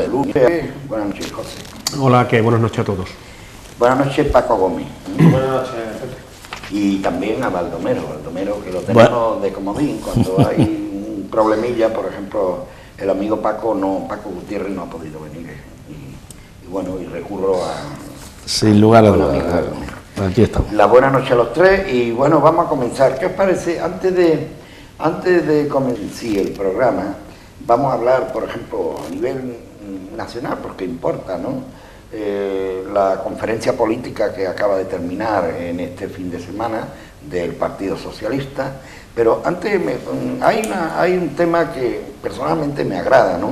de lunes. Buenas noches, José. Hola, buenas noches a todos. Buenas noches, Paco Gómez. Buenas noches. Y también a Baldomero, que lo tenemos de comodín cuando hay un problemilla. Por ejemplo, el amigo Paco Gutiérrez no ha podido venir. Y bueno, y recurro a... Sin lugar a dudas. Aquí estamos. La buena noche a los tres y bueno, vamos a comenzar. ¿Qué os parece? Antes de comenzar el programa, vamos a hablar, por ejemplo, a nivel nacional, porque importa, ¿no? La conferencia política que acaba de terminar en este fin de semana del Partido Socialista, pero antes hay un tema que personalmente me agrada, ¿no?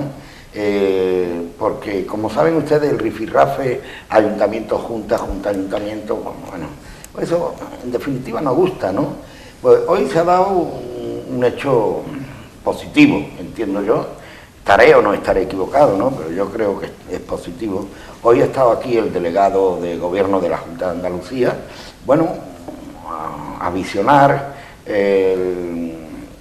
Porque como saben ustedes, el rifirrafe, ayuntamiento, junta, ayuntamiento, bueno, eso en definitiva nos gusta, ¿no? Pues hoy se ha dado un hecho positivo, entiendo yo. Estaré o no estaré equivocado, ¿no? Pero yo creo que es positivo. Hoy ha estado aquí el delegado de Gobierno de la Junta de Andalucía, bueno, a visionar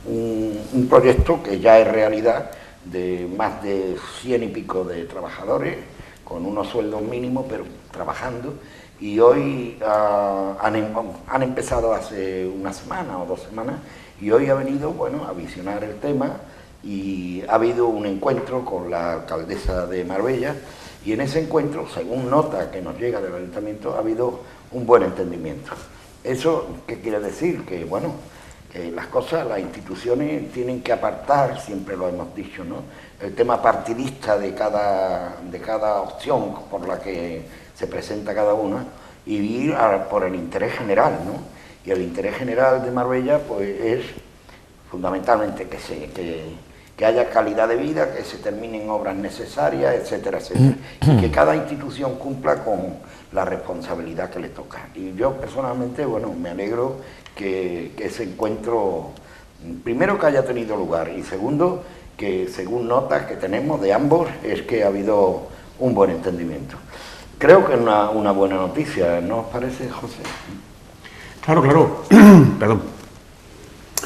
un proyecto que ya es realidad, de más de 100 y pico de trabajadores, con unos sueldos mínimos, pero trabajando, y hoy han empezado hace una semana o 2 semanas, y hoy ha venido, bueno, a visionar el tema, y ha habido un encuentro con la alcaldesa de Marbella, y en ese encuentro, según nota que nos llega del ayuntamiento, ha habido un buen entendimiento. ¿Eso qué quiere decir? Que, bueno, las cosas, las instituciones tienen que apartar, siempre lo hemos dicho, ¿no?, el tema partidista de cada opción por la que se presenta cada una, y ir por el interés general, ¿no? Y el interés general de Marbella, pues, es fundamentalmente que haya calidad de vida, que se terminen obras necesarias, etcétera, etcétera, y que cada institución cumpla con la responsabilidad que le toca. Y yo personalmente, bueno, me alegro que ese encuentro, primero, que haya tenido lugar, y segundo, que según notas que tenemos de ambos, es que ha habido un buen entendimiento. Creo que es una buena noticia, ¿no os parece, José? Claro. Perdón.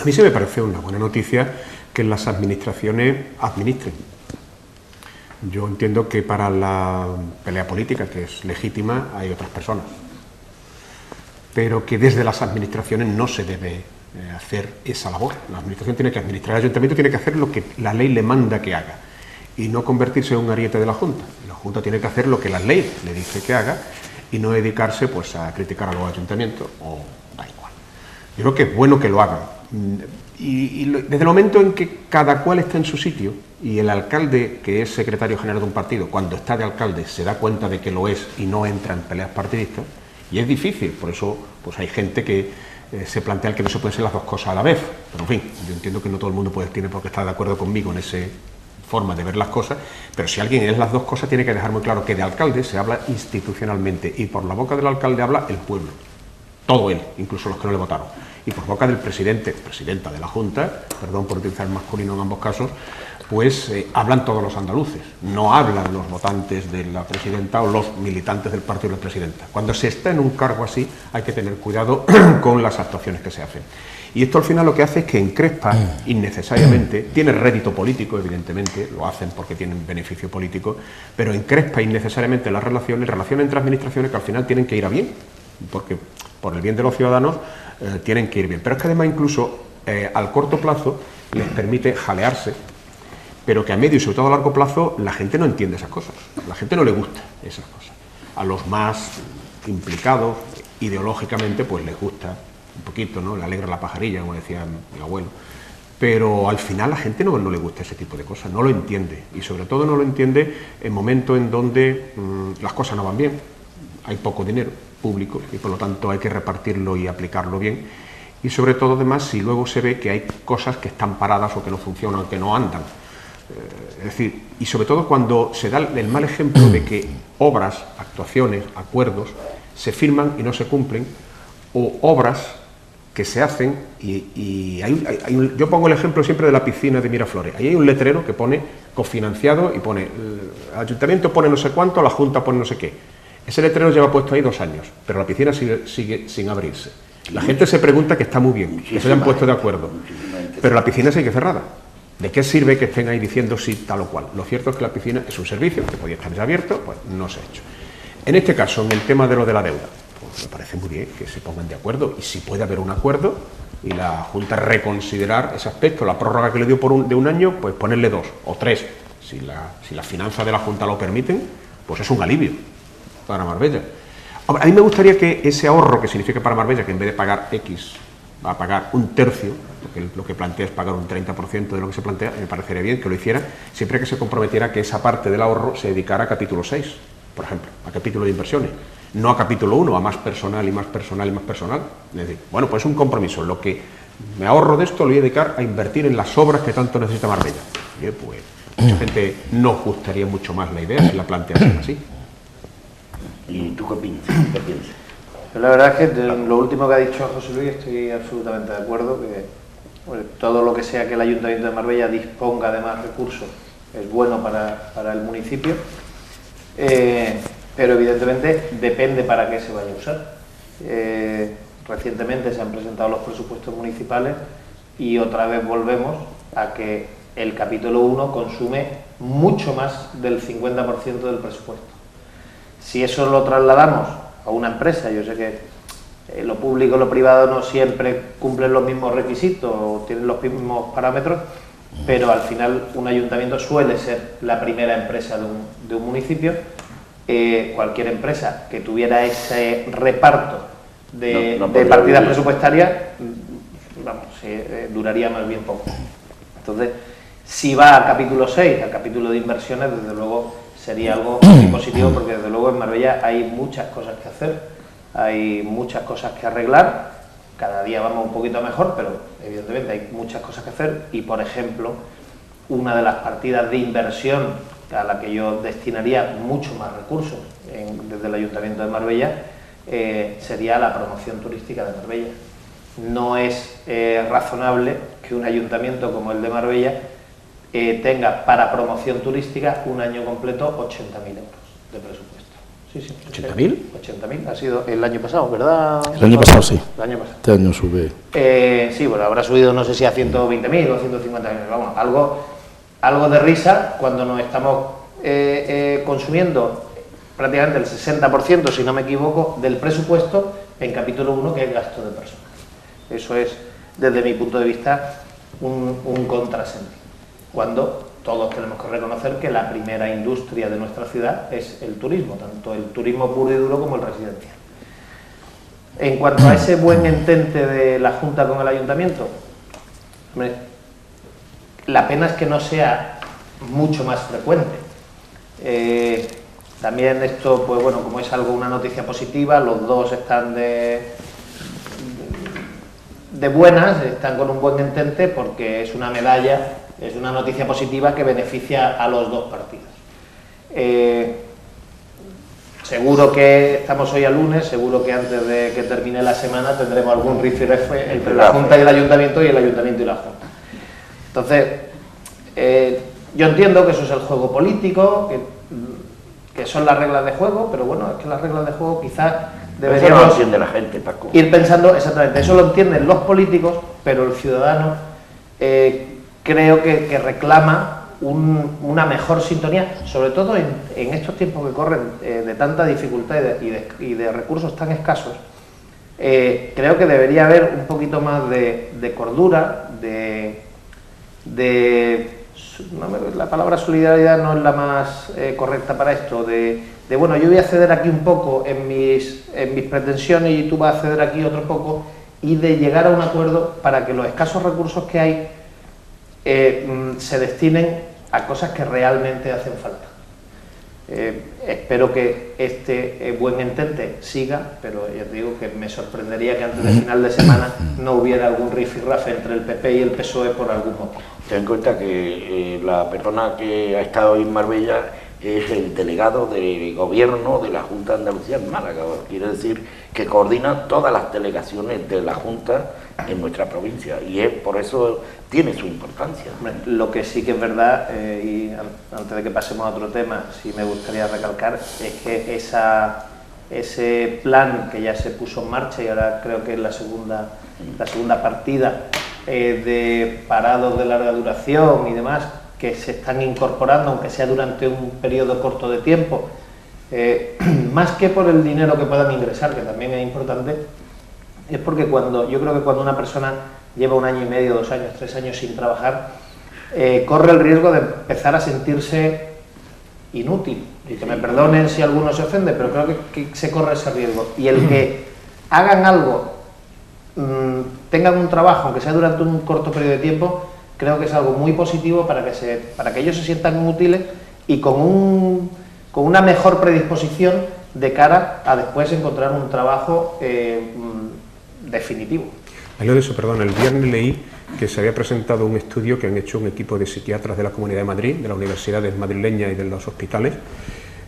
A mí se me parece una buena noticia que las administraciones administren. Yo entiendo que para la pelea política, que es legítima, hay otras personas, pero que desde las administraciones no se debe hacer esa labor. La administración tiene que administrar, el ayuntamiento tiene que hacer lo que la ley le manda que haga y no convertirse en un ariete de la Junta. La Junta tiene que hacer lo que la ley le dice que haga y no dedicarse, pues, a criticar a los ayuntamientos, o da igual. Yo creo que es bueno que lo hagan. Y desde el momento en que cada cual está en su sitio y el alcalde, que es secretario general de un partido, cuando está de alcalde se da cuenta de que lo es y no entra en peleas partidistas, y es difícil, por eso pues hay gente que se plantea que no se pueden ser las dos cosas a la vez, pero en fin, yo entiendo que no todo el mundo tiene por qué estar de acuerdo conmigo en esa forma de ver las cosas, pero si alguien es las dos cosas tiene que dejar muy claro que de alcalde se habla institucionalmente y por la boca del alcalde habla el pueblo, todo él, incluso los que no le votaron. Y por boca del presidenta de la Junta, perdón por utilizar el masculino en ambos casos, pues hablan todos los andaluces, no hablan los votantes de la presidenta o los militantes del partido de la presidenta. Cuando se está en un cargo así hay que tener cuidado con las actuaciones que se hacen. Y esto al final lo que hace es que encrespa innecesariamente, tiene rédito político evidentemente, lo hacen porque tienen beneficio político, pero encrespa innecesariamente las relaciones entre administraciones que al final tienen que ir a bien, porque por el bien de los ciudadanos tienen que ir bien. Pero es que además incluso al corto plazo les permite jalearse, pero que a medio y sobre todo a largo plazo la gente no entiende esas cosas, la gente no le gusta esas cosas. A los más implicados ideológicamente pues les gusta un poquito, ¿no? Le alegra la pajarilla, como decía mi abuelo, pero al final a la gente no le gusta ese tipo de cosas, no lo entiende, y sobre todo no lo entiende en momentos en donde las cosas no van bien, hay poco dinero público y por lo tanto hay que repartirlo y aplicarlo bien, y sobre todo además si luego se ve que hay cosas que están paradas o que no funcionan, que no andan. Es decir, y sobre todo cuando se da el mal ejemplo de que obras, actuaciones, acuerdos se firman y no se cumplen, o obras que se hacen y yo pongo el ejemplo siempre de la piscina de Miraflores. Ahí hay un letrero que pone cofinanciado y pone el ayuntamiento pone no sé cuánto, la Junta pone no sé qué. Ese letrero lleva puesto ahí 2 años, pero la piscina sigue sin abrirse. La gente se pregunta que está muy bien, que se hayan puesto de acuerdo, pero la piscina sigue cerrada. ¿De qué sirve que estén ahí diciendo sí, tal o cual? Lo cierto es que la piscina es un servicio que podía estar ya abierto, pues no se ha hecho. En este caso, en el tema de lo de la deuda, pues me parece muy bien que se pongan de acuerdo, y si puede haber un acuerdo y la Junta reconsiderar ese aspecto, la prórroga que le dio de un año, pues ponerle 2 o 3, si las finanzas de la Junta lo permiten, pues es un alivio para Marbella. A mí me gustaría que ese ahorro, que significa para Marbella que en vez de pagar X va a pagar un tercio, porque lo que plantea es pagar un 30% de lo que se plantea, me parecería bien que lo hiciera, siempre que se comprometiera que esa parte del ahorro se dedicara a capítulo 6, por ejemplo, a capítulo de inversiones, no a capítulo 1, a más personal y más personal y más personal. Es decir, bueno, pues es un compromiso, lo que me ahorro de esto lo voy a dedicar a invertir en las obras que tanto necesita Marbella. Oye, pues mucha gente nos gustaría mucho más la idea si la planteasen así. ¿Y tú qué piensas? La verdad es que lo último que ha dicho José Luis estoy absolutamente de acuerdo, que todo lo que sea que el Ayuntamiento de Marbella disponga de más recursos es bueno para el municipio, pero evidentemente depende para qué se vaya a usar. Recientemente se han presentado los presupuestos municipales y otra vez volvemos a que el capítulo 1 consume mucho más del 50% del presupuesto. Si eso lo trasladamos a una empresa, yo sé que lo público y lo privado no siempre cumplen los mismos requisitos o tienen los mismos parámetros, pero al final un ayuntamiento suele ser la primera empresa de un municipio. Cualquier empresa que tuviera ese reparto de partidas presupuestarias, vamos, duraría más bien poco. Entonces, si va a capítulo 6, al capítulo de inversiones, desde luego sería algo muy positivo, porque desde luego en Marbella hay muchas cosas que hacer, hay muchas cosas que arreglar, cada día vamos un poquito mejor, pero evidentemente hay muchas cosas que hacer, y por ejemplo, una de las partidas de inversión a la que yo destinaría mucho más recursos desde el Ayuntamiento de Marbella sería la promoción turística de Marbella. No es razonable que un ayuntamiento como el de Marbella tenga para promoción turística un año completo 80.000 euros de presupuesto. Sí, sí. ¿80.000? 80.000, ha sido el año pasado, ¿verdad? El año pasado sí. El año pasado. Este año sube. Sí, bueno, habrá subido no sé si a 120.000 o 150.000, vamos, algo de risa cuando nos estamos consumiendo prácticamente el 60%, si no me equivoco, del presupuesto en capítulo 1, que es gasto de personal. Eso es, desde mi punto de vista, un contrasentido, cuando todos tenemos que reconocer que la primera industria de nuestra ciudad es el turismo, tanto el turismo puro y duro como el residencial. En cuanto a ese buen entente de la Junta con el Ayuntamiento, hombre, la pena es que no sea mucho más frecuente. También esto, pues bueno, como es una noticia positiva, los dos están de buenas, están con un buen entente, porque es una medalla, es una noticia positiva que beneficia a los dos partidos. Seguro que estamos hoy a lunes, seguro que antes de que termine la semana tendremos algún rifirrafe entre la Junta y el Ayuntamiento, y el Ayuntamiento y la Junta. Entonces, yo entiendo que eso es el juego político, que son las reglas de juego, pero bueno, es que las reglas de juego quizás deberíamos... Eso no lo entiende la gente, Paco. Ir pensando, exactamente, eso lo entienden los políticos, pero el ciudadano creo que reclama una mejor sintonía, sobre todo en estos tiempos que corren de tanta dificultad y de recursos tan escasos. Creo que debería haber un poquito más de cordura, la palabra solidaridad no es la más correcta para esto, bueno, yo voy a ceder aquí un poco en mis pretensiones y tú vas a ceder aquí otro poco, y de llegar a un acuerdo para que los escasos recursos que hay se destinen a cosas que realmente hacen falta. Espero que este buen entente siga, pero ya te digo que me sorprendería que antes del final de semana no hubiera algún rifirrafe entre el PP y el PSOE por algún motivo. Ten en cuenta que la persona que ha estado en Marbella es el delegado de gobierno de la Junta de Andalucía en Málaga. Quiere decir que coordina todas las delegaciones de la Junta en nuestra provincia, y por eso tiene su importancia. Lo que sí que es verdad, y antes de que pasemos a otro tema, sí me gustaría recalcar, es que ese plan que ya se puso en marcha, y ahora creo que es la segunda partida, de parados de larga duración y demás que se están incorporando, aunque sea durante un periodo corto de tiempo, más que por el dinero que puedan ingresar, que también es importante, es porque yo creo que cuando una persona lleva 1 año y medio, 2 años, 3 años sin trabajar, corre el riesgo de empezar a sentirse inútil. Y que me perdonen si alguno se ofende, pero creo que se corre ese riesgo. Y el que hagan algo, tengan un trabajo, aunque sea durante un corto periodo de tiempo, creo que es algo muy positivo para que ellos se sientan útiles y con una mejor predisposición de cara a después encontrar un trabajo definitivo. Hablando de eso, perdón, el viernes leí que se había presentado un estudio que han hecho un equipo de psiquiatras de la Comunidad de Madrid, de las universidades madrileñas y de los hospitales,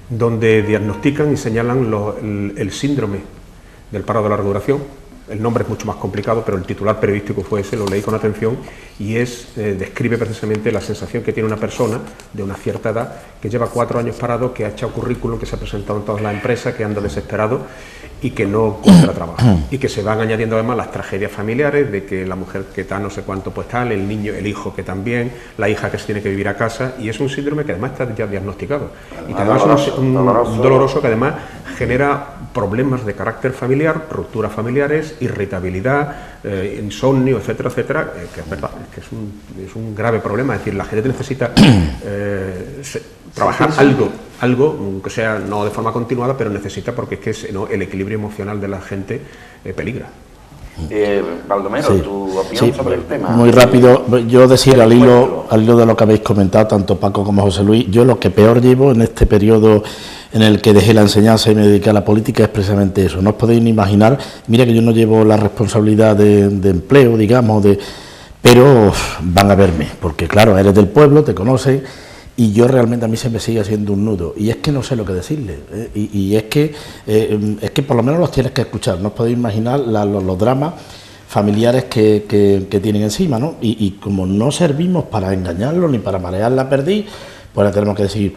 donde diagnostican y señalan el síndrome del paro de larga duración. El nombre es mucho más complicado, pero el titular periodístico fue ese, lo leí con atención, y describe precisamente la sensación que tiene una persona de una cierta edad que lleva 4 años parado, que ha echado currículum, que se ha presentado en todas las empresas, que anda desesperado y que no encuentra trabajo. Y que se van añadiendo además las tragedias familiares de que la mujer que está no sé cuánto pues tal, el niño, el hijo que también, la hija que se tiene que vivir a casa, y es un síndrome que además está ya diagnosticado. Y que además es doloroso, que además genera problemas de carácter familiar, rupturas familiares, irritabilidad, insomnio, etcétera, etcétera, que es verdad, que es un grave problema. Es decir, la gente necesita trabajar algo, aunque sea no de forma continuada, pero necesita, porque es que el equilibrio emocional de la gente peligra. Baldomero, sí, tu opinión sobre el tema. Muy rápido, yo decir al hilo de lo que habéis comentado, tanto Paco como José Luis, yo lo que peor llevo en este periodo en el que dejé la enseñanza y me dediqué a la política es precisamente eso. No os podéis ni imaginar, mira que yo no llevo la responsabilidad de empleo, digamos, pero van a verme, porque claro, eres del pueblo, te conoces, y yo realmente a mí se me sigue haciendo un nudo, y es que no sé lo que decirle, y es que por lo menos los tienes que escuchar. No os podéis imaginar los dramas familiares que tienen encima, ¿no? Y como no servimos para engañarlos ni para marear la perdiz, pues le tenemos que decir: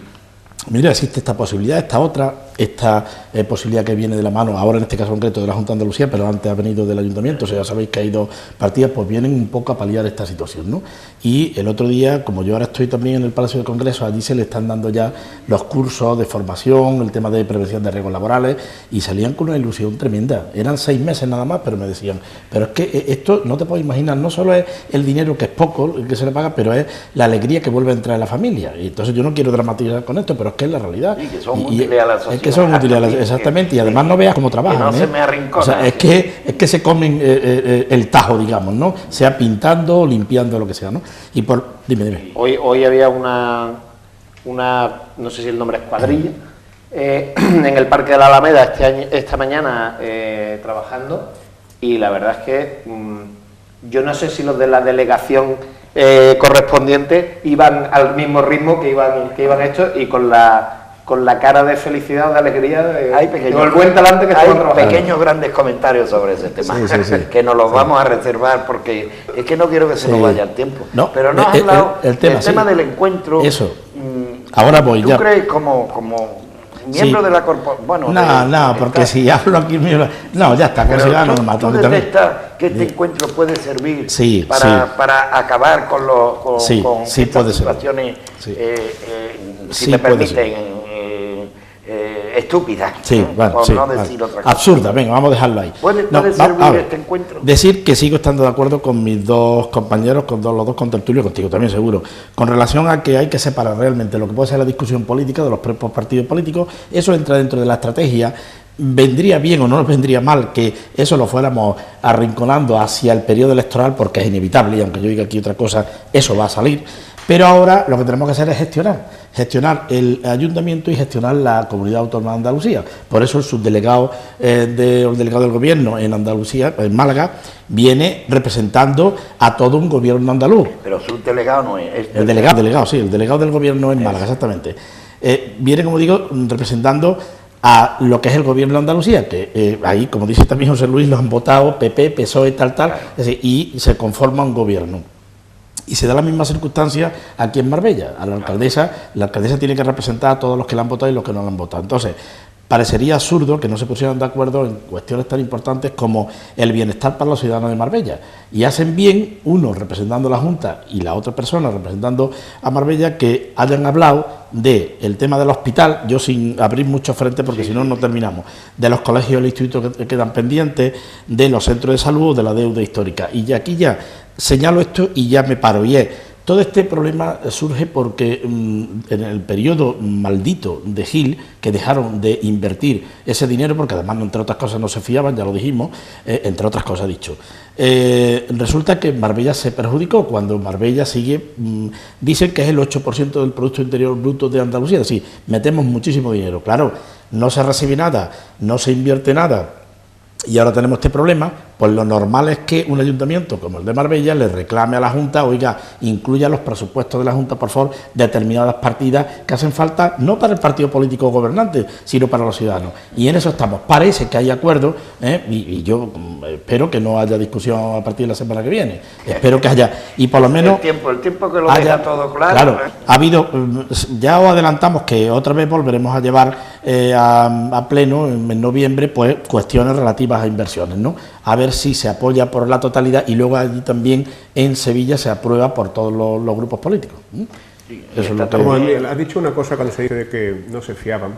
mira, existe esta posibilidad, esta otra, esta posibilidad que viene de la mano, ahora en este caso concreto de la Junta de Andalucía, pero antes ha venido del Ayuntamiento, o sea, ya sabéis que hay 2 partidas, pues vienen un poco a paliar esta situación, ¿no? Y el otro día, como yo ahora estoy también en el Palacio de Congreso, allí se le están dando ya los cursos de formación, el tema de prevención de riesgos laborales, y salían con una ilusión tremenda. Eran 6 meses nada más, pero me decían: pero es que esto no te puedes imaginar, no solo es el dinero, que es poco el que se le paga, pero es la alegría que vuelve a entrar en la familia. Y entonces yo no quiero dramatizar con esto, pero es que es la realidad. Y que son útiles a la sociedad. Es que son útiles a la, exactamente, y además no veas cómo trabajan. Que no se me arrincona. O sea, es que se comen el tajo, digamos, ¿no? Sea pintando, limpiando, lo que sea, ¿no? Y dime. Hoy había una, no sé si el nombre es cuadrilla, en el Parque de la Alameda esta mañana trabajando, y la verdad es que yo no sé si los de la delegación correspondiente iban al mismo ritmo que iban estos, y con la cara de felicidad, de alegría, con el buen talante que estaban trabajando. Pequeños grandes comentarios sobre ese tema, sí. que nos los vamos a reservar, porque es que no quiero que se nos vaya el tiempo. No, pero no has hablado el tema del encuentro. Eso. Ahora voy ¿Tú ya. crees como miembro de la corporación? Bueno, no, porque si hablo aquí... No, ya está, pero no me mato. ¿Tú detectas que este encuentro puede servir para acabar con estas situaciones, si me permiten, estúpidas, por no decir otra cosa? Absurda, venga, vamos a dejarlo ahí. ¿Puede servir este encuentro? Decir que sigo estando de acuerdo con mis 2 compañeros, con los 2 contertulios, contigo también seguro, con relación a que hay que separar realmente lo que puede ser la discusión política de los propios partidos políticos. Eso entra dentro de la estrategia. Vendría bien o no nos vendría mal que eso lo fuéramos arrinconando hacia el periodo electoral, porque es inevitable, y aunque yo diga aquí otra cosa, eso va a salir. Pero ahora lo que tenemos que hacer es gestionar el ayuntamiento y gestionar la Comunidad Autónoma de Andalucía. Por eso el subdelegado el delegado del gobierno en Andalucía, en Málaga, viene representando a todo un gobierno andaluz. Pero subdelegado no es. El delegado del gobierno en Málaga, exactamente. Viene, como digo, representando a lo que es el gobierno de Andalucía, que ahí, como dice también José Luis, los han votado PP, PSOE, tal, es decir, y se conforma un gobierno. Y se da la misma circunstancia aquí en Marbella. A la alcaldesa tiene que representar a todos los que la han votado y los que no la han votado. Entonces, parecería absurdo que no se pusieran de acuerdo en cuestiones tan importantes como el bienestar para los ciudadanos de Marbella. Y hacen bien, uno representando a la Junta y la otra persona representando a Marbella, que hayan hablado del tema del hospital, yo sin abrir mucho frente porque si no, no terminamos, de los colegios y institutos que quedan pendientes, de los centros de salud, de la deuda histórica. Y ya aquí ya señalo esto y ya me paro, y es: todo este problema surge porque en el periodo maldito de Gil, que dejaron de invertir ese dinero, porque además, entre otras cosas, no se fiaban, ya lo dijimos, entre otras cosas dicho, resulta que Marbella se perjudicó cuando Marbella sigue, dicen que es el 8% del Producto Interior Bruto de Andalucía, es decir, metemos muchísimo dinero, claro, no se recibe nada, no se invierte nada, y ahora tenemos este problema. Pues lo normal es que un ayuntamiento como el de Marbella le reclame a la Junta: oiga, incluya los presupuestos de la Junta, por favor, determinadas partidas que hacen falta, no para el partido político gobernante, sino para los ciudadanos. Y en eso estamos. Parece que hay acuerdo, y yo espero que no haya discusión a partir de la semana que viene. Espero que haya, y por lo menos el tiempo que lo deja todo claro. Claro, ha habido, ya os adelantamos que otra vez volveremos a llevar a pleno en noviembre, pues cuestiones relativas a inversiones, ¿no? A ver si se apoya por la totalidad, y luego allí también en Sevilla se aprueba por todos los grupos políticos. Sí, eso es lo que... Has dicho una cosa cuando se dice de que no se fiaban.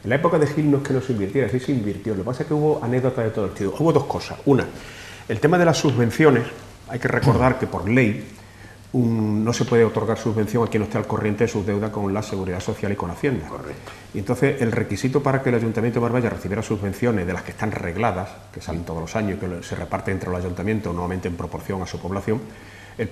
En la época de Gil no es que no se invirtiera, sí se invirtió. Lo que pasa es que hubo anécdotas de todo el estilo. Hubo dos cosas. Una, el tema de las subvenciones. Hay que recordar que por ley no se puede otorgar subvención a quien no esté al corriente de sus deudas con la Seguridad Social y con Hacienda. Correcto. Y entonces el requisito para que el Ayuntamiento de Marbella recibiera subvenciones de las que están regladas, que salen todos los años, que se reparten entre los ayuntamientos nuevamente en proporción a su población, el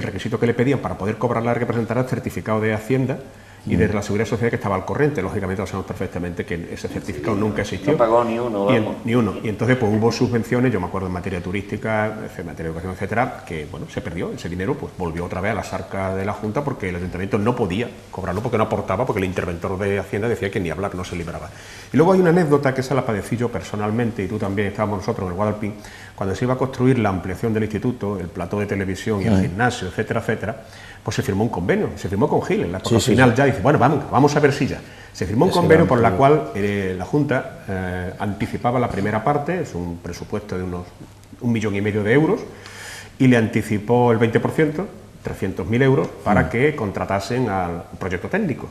requisito que le pedían para poder cobrarla era que presentara el certificado de Hacienda y de la Seguridad Social que estaba al corriente. Lógicamente lo sabemos perfectamente que ese certificado nunca existió. No pagó ni uno. Ni uno. Y entonces pues hubo subvenciones, yo me acuerdo en materia turística, en materia de educación, etcétera, que bueno, se perdió. Ese dinero pues volvió otra vez a las arcas de la Junta porque el Ayuntamiento no podía cobrarlo, porque no aportaba, porque el interventor de Hacienda decía que ni hablar, no se libraba. Y luego hay una anécdota que esa la padecí yo personalmente, y tú también, estábamos nosotros en el Guadalpín, cuando se iba a construir la ampliación del instituto, el plató de televisión y el gimnasio, etcétera, etcétera, pues se firmó un convenio, se firmó con Gil, en la cosa final ya dice, bueno, vamos a ver si ya. Se firmó un convenio por la cual la Junta anticipaba la primera parte, es un presupuesto de unos 1,5 millones de euros, y le anticipó el 20%, 300.000 euros, para que contratasen al proyecto técnico.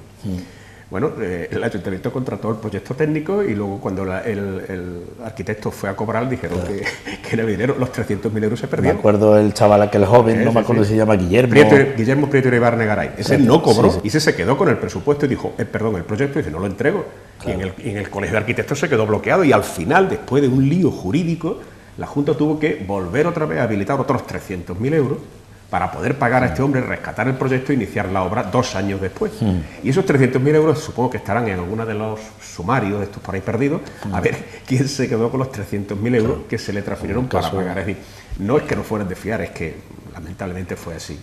Bueno, el Ayuntamiento contrató el proyecto técnico y luego cuando el arquitecto fue a cobrar dijeron que no había dinero, los 300.000 euros se perdieron. Me acuerdo el chaval aquel joven, no me acuerdo si se llama Guillermo Prieto Ibarra Negaray. Ese no cobró y se quedó con el presupuesto y dijo, el proyecto, dice, no lo entrego. Claro. Y en el colegio de arquitectos se quedó bloqueado y al final, después de un lío jurídico, la Junta tuvo que volver otra vez a habilitar otros 300.000 euros para poder pagar a este hombre, rescatar el proyecto e iniciar la obra 2 años después. Y esos 300.000 euros supongo que estarán en alguno de los sumarios de estos por ahí perdidos, a ver quién se quedó con los 300.000 euros que se le transfirieron para pagar. Es decir, no es que no fueran de fiar, es que lamentablemente fue así.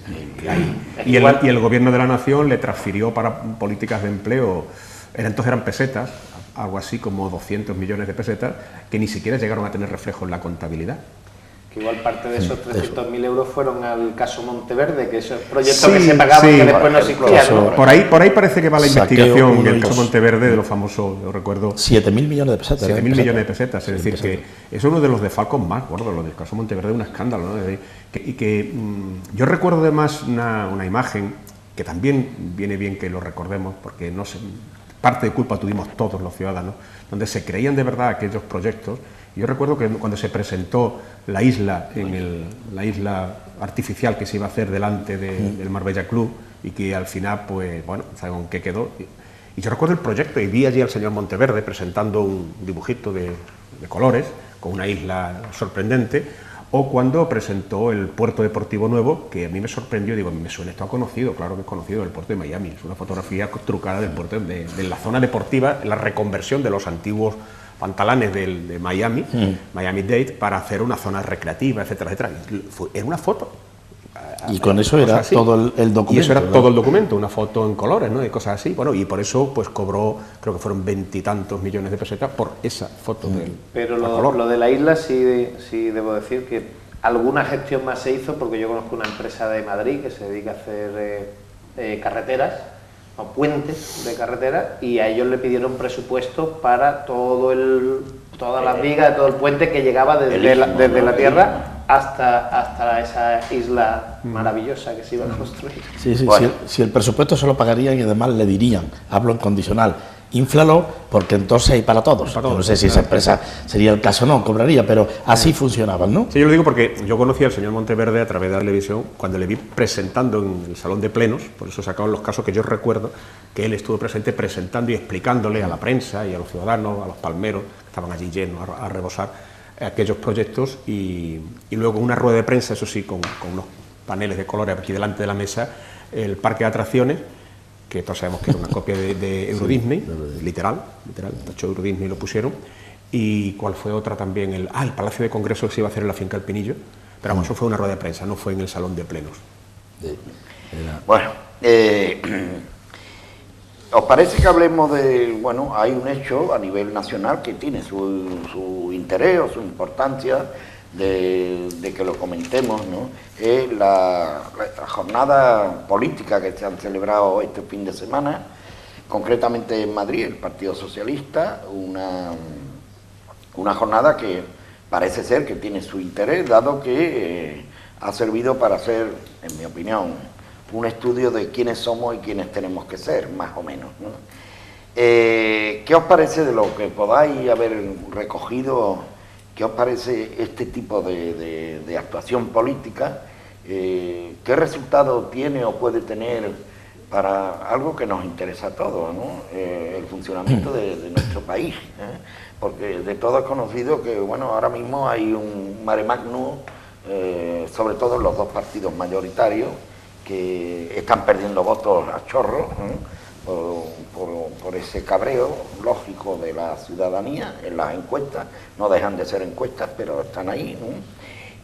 Y el Gobierno de la Nación le transfirió para políticas de empleo, entonces eran pesetas, algo así como 200 millones de pesetas, que ni siquiera llegaron a tener reflejo en la contabilidad. Que igual parte de esos 300.000 euros fueron al caso Monteverde, que esos proyectos que se pagaban que después no existían, ¿no? Por ahí parece que va la investigación del caso Monteverde, de los famosos, yo recuerdo... 7.000 millones de pesetas. 7.000 millones de pesetas, es decir, que es uno de los desfalcos más gordos, lo del caso Monteverde es un escándalo, ¿no? Yo recuerdo además una imagen que también viene bien que lo recordemos, porque no sé, parte de culpa tuvimos todos los ciudadanos, donde se creían de verdad aquellos proyectos. Yo recuerdo que cuando se presentó la isla, la isla artificial que se iba a hacer delante del Marbella Club y que al final, pues bueno, ¿saben qué quedó? Y yo recuerdo el proyecto y vi allí al señor Monteverde presentando un dibujito de colores con una isla sorprendente, o cuando presentó el puerto deportivo nuevo, que a mí me sorprendió, digo, me suena esto a conocido, claro que es conocido, el puerto de Miami, es una fotografía trucada del puerto de la zona deportiva, la reconversión de los antiguos pantalanes de Miami, Miami-Dade, para hacer una zona recreativa, etcétera, etcétera. Era una foto. Y con eso era todo el documento. Y eso era todo el documento, una foto en colores, ¿no? Y cosas así. Bueno, y por eso pues cobró, creo que fueron 20 y tantos millones de pesetas por esa foto del Pero lo de la isla sí debo decir que alguna gestión más se hizo, porque yo conozco una empresa de Madrid que se dedica a hacer carreteras, o puente de carretera, y a ellos le pidieron presupuesto para todas las vigas, todo el puente que llegaba desde la tierra hasta esa isla maravillosa que se iba a construir. Sí, sí, Bueno. si el presupuesto se lo pagarían y además le dirían, hablo en condicional, inflalo porque entonces hay para todos. Para todos, No sé si esa empresa sería el caso o no, cobraría, pero así funcionaban, ¿no? Sí, yo lo digo porque yo conocí al señor Monteverde a través de la televisión cuando le vi presentando en el Salón de Plenos, por eso sacaban los casos que yo recuerdo que él estuvo presente presentando y explicándole a la prensa y a los ciudadanos, a los palmeros, que estaban allí llenos a rebosar aquellos proyectos, y luego una rueda de prensa, eso sí, con unos paneles de colores aquí delante de la mesa, el parque de atracciones, que todos sabemos que era una copia de Euro Disney, literal, tachó Euro Disney y lo pusieron. Y cuál fue otra también, el Palacio de Congreso que se iba a hacer en la finca El Pinillo, pero vamos, eso fue una rueda de prensa, no fue en el Salón de Plenos. Bueno, ¿os parece que hablemos de, bueno, hay un hecho a nivel nacional que tiene su interés o su importancia de que lo comentemos, ¿no? Es la jornada política que se han celebrado este fin de semana, concretamente en Madrid, el Partido Socialista, una jornada que parece ser que tiene su interés, dado que ha servido para hacer, en mi opinión, un estudio de quiénes somos y quiénes tenemos que ser, más o menos, ¿no? ¿Qué os parece de lo que podáis haber recogido? ¿Qué os parece este tipo de actuación política? ¿Qué resultado tiene o puede tener para algo que nos interesa a todos, ¿no? El funcionamiento de nuestro país, ¿eh? Porque de todo es conocido que, bueno, ahora mismo hay un mare magnum, sobre todo en los dos partidos mayoritarios, que están perdiendo votos a chorro, por ese cabreo lógico de la ciudadanía en las encuestas. No dejan de ser encuestas, pero están ahí, ¿no?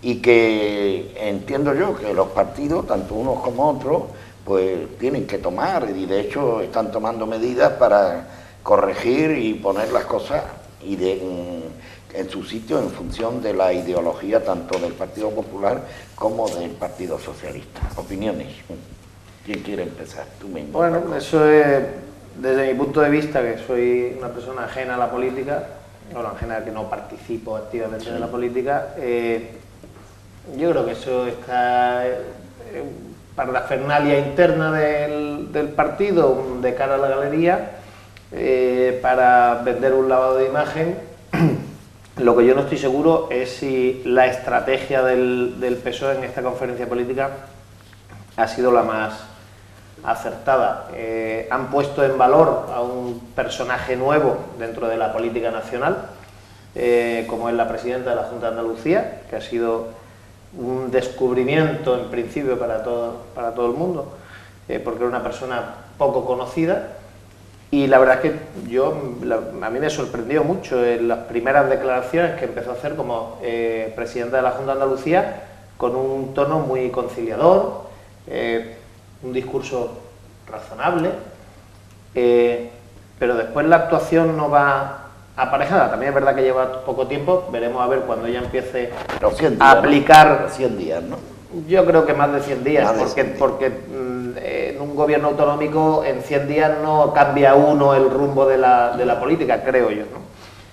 Y que entiendo yo que los partidos, tanto unos como otros, pues tienen que tomar, y de hecho están tomando medidas para corregir y poner las cosas en su sitio en función de la ideología tanto del Partido Popular como del Partido Socialista. Opiniones. ¿Quién quiere empezar? Tú mismo. Bueno, eso es, desde mi punto de vista, que soy una persona ajena a la política, bueno, ajena a que no participo activamente de la política, yo creo que eso está para la fernalia interna del partido, de cara a la galería, para vender un lavado de imagen. Lo que yo no estoy seguro es si la estrategia del PSOE en esta conferencia política ha sido la más acertada. Han puesto en valor a un personaje nuevo dentro de la política nacional, como es la presidenta de la Junta de Andalucía, que ha sido un descubrimiento en principio para todo el mundo, porque era una persona poco conocida. Y la verdad es que a mí me sorprendió mucho en las primeras declaraciones que empezó a hacer como presidenta de la Junta de Andalucía, con un tono muy conciliador, un discurso razonable, pero después la actuación no va aparejada. También es verdad que lleva poco tiempo, veremos a ver cuando ella empiece a aplicar... ¿no? 100 días, ¿no? Yo creo que más de 100 días, porque en un gobierno autonómico en 100 días no cambia uno el rumbo de la política, creo yo, ¿no?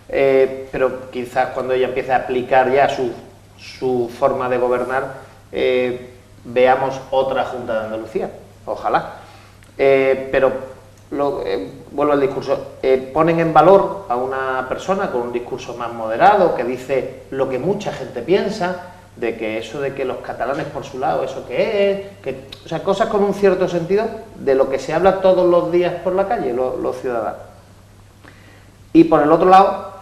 Pero quizás cuando ella empiece a aplicar ya su forma de gobernar, veamos otra Junta de Andalucía, ojalá. Pero vuelvo al discurso, ponen en valor a una persona con un discurso más moderado, que dice lo que mucha gente piensa, de que eso de que los catalanes por su lado, eso que es, o sea, cosas con un cierto sentido de lo que se habla todos los días por la calle, los ciudadanos. Y por el otro lado,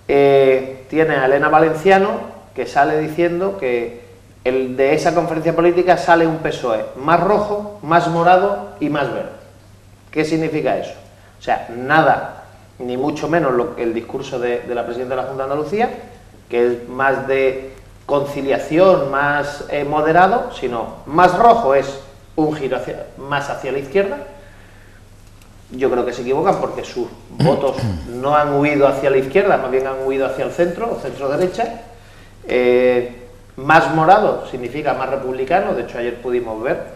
tiene a Elena Valenciano, que sale diciendo que de esa conferencia política sale un PSOE más rojo, más morado y más verde. ¿Qué significa eso? O sea, nada, ni mucho menos el discurso de la presidenta de la Junta de Andalucía, que es más de conciliación, más moderado, sino más rojo es un giro más hacia la izquierda. Yo creo que se equivocan porque sus votos no han huido hacia la izquierda, más bien han huido hacia el centro o centro-derecha. Más morado significa más republicano, de hecho ayer pudimos ver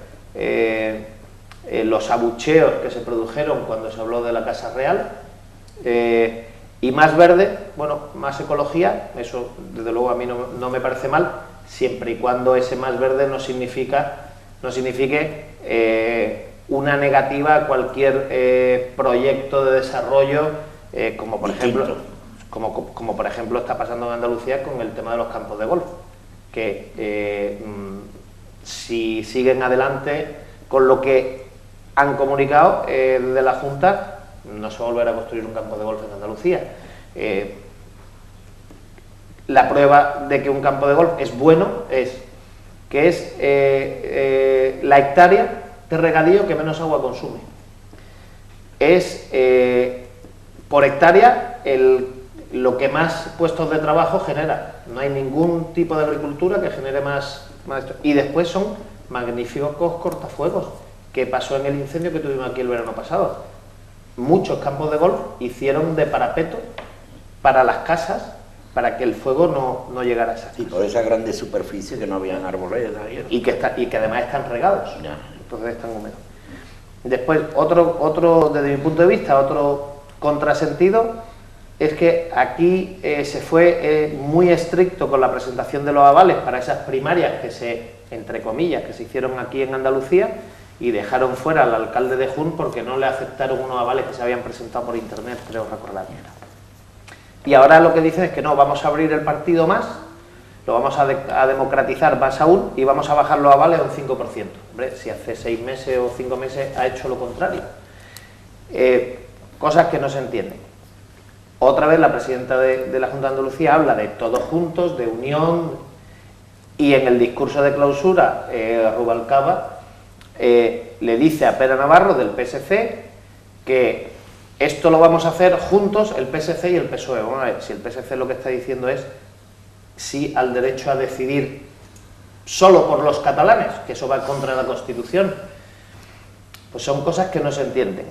los abucheos que se produjeron cuando se habló de la Casa Real, y más verde, bueno, más ecología, eso desde luego a mí no me parece mal, siempre y cuando ese más verde no signifique una negativa a cualquier proyecto de desarrollo, como por ejemplo está pasando en Andalucía con el tema de los campos de golf, que si siguen adelante con lo que han comunicado desde la Junta, no se volverá a construir un campo de golf en Andalucía. La prueba de que un campo de golf es bueno es que es la hectárea de regadío que menos agua consume. Es por hectárea lo que más puestos de trabajo genera. No hay ningún tipo de agricultura que genere más. Y después son magníficos cortafuegos, que pasó en el incendio que tuvimos aquí el verano pasado. Muchos campos de golf hicieron de parapeto para las casas, para que el fuego no llegara a esas casas. Y por esa grande superficie que no habían arboledas. Y que además están regados, ya. Entonces están húmedos. Después, otro desde mi punto de vista, otro contrasentido, es que aquí se fue muy estricto con la presentación de los avales para esas primarias entre comillas, que se hicieron aquí en Andalucía, y dejaron fuera al alcalde de Jun porque no le aceptaron unos avales que se habían presentado por internet, creo recordar. Y ahora lo que dicen es que no, vamos a abrir el partido más, lo vamos a democratizar más aún y vamos a bajar los avales a un 5%. Hombre, si hace 6 meses o 5 meses ha hecho lo contrario. Cosas que no se entienden. Otra vez la presidenta de la Junta de Andalucía habla de todos juntos, de unión, y en el discurso de clausura Rubalcaba le dice a Pere Navarro del PSC que esto lo vamos a hacer juntos el PSC y el PSOE. Vamos a ver, si el PSC lo que está diciendo es sí al derecho a decidir solo por los catalanes, que eso va contra la Constitución, pues son cosas que no se entienden.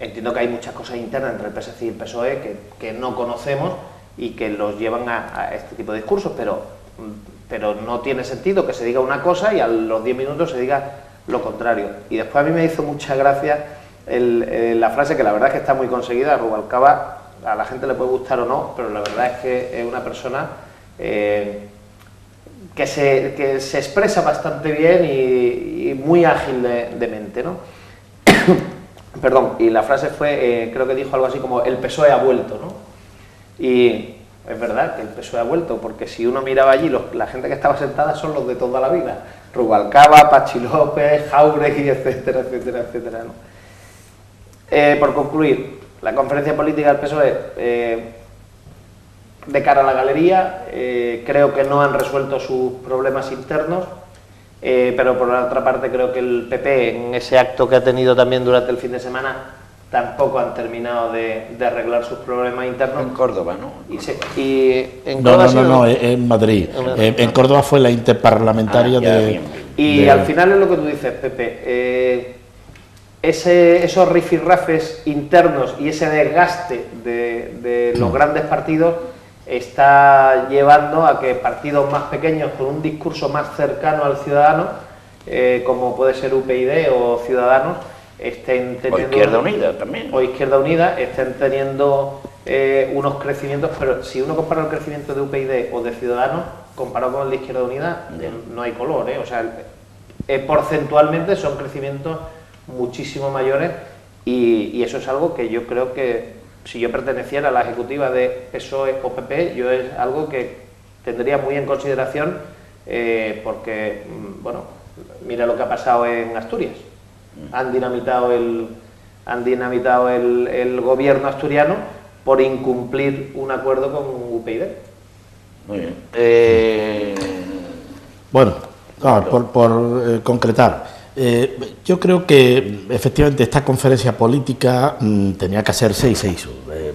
Entiendo que hay muchas cosas internas entre el PSC y el PSOE que no conocemos y que los llevan a este tipo de discursos, pero no tiene sentido que se diga una cosa y a los 10 minutos se diga lo contrario. Y después a mí me hizo mucha gracia la frase, que la verdad es que está muy conseguida. Rubalcaba, a la gente le puede gustar o no, pero la verdad es que es una persona que se expresa bastante bien y muy ágil de mente, ¿no? Perdón, y la frase fue, creo que dijo algo así como el PSOE ha vuelto, ¿no? Y es verdad que el PSOE ha vuelto, porque si uno miraba allí, la gente que estaba sentada son los de toda la vida: Rubalcaba, Pachi López, Jáuregui, etcétera, etcétera, etcétera, ¿no? Por concluir, la conferencia política del PSOE, de cara a la galería, creo que no han resuelto sus problemas internos, pero por la otra parte creo que el PP, en ese acto que ha tenido también durante el fin de semana, tampoco han terminado de arreglar sus problemas internos. En Córdoba, ¿no? No, en Madrid. En Córdoba fue la interparlamentaria Y al final es lo que tú dices, Pepe. Esos rifirrafes internos y ese desgaste de los grandes partidos está llevando a que partidos más pequeños, con un discurso más cercano al ciudadano, como puede ser UPyD o Ciudadanos, estén teniendo... O Izquierda Unida también. O Izquierda Unida, estén teniendo unos crecimientos, pero si uno compara el crecimiento de UPyD o de Ciudadanos, comparado con el de Izquierda Unida, no hay color, O sea, porcentualmente son crecimientos muchísimo mayores, y eso es algo que yo creo que si yo perteneciera a la ejecutiva de PSOE o PP, yo es algo que tendría muy en consideración, porque, bueno, mira lo que ha pasado en Asturias. Han dinamitado el gobierno asturiano por incumplir un acuerdo con UPyD. Muy bien. Bueno, por concretar. Yo creo que efectivamente esta conferencia política tenía que hacerse y se hizo.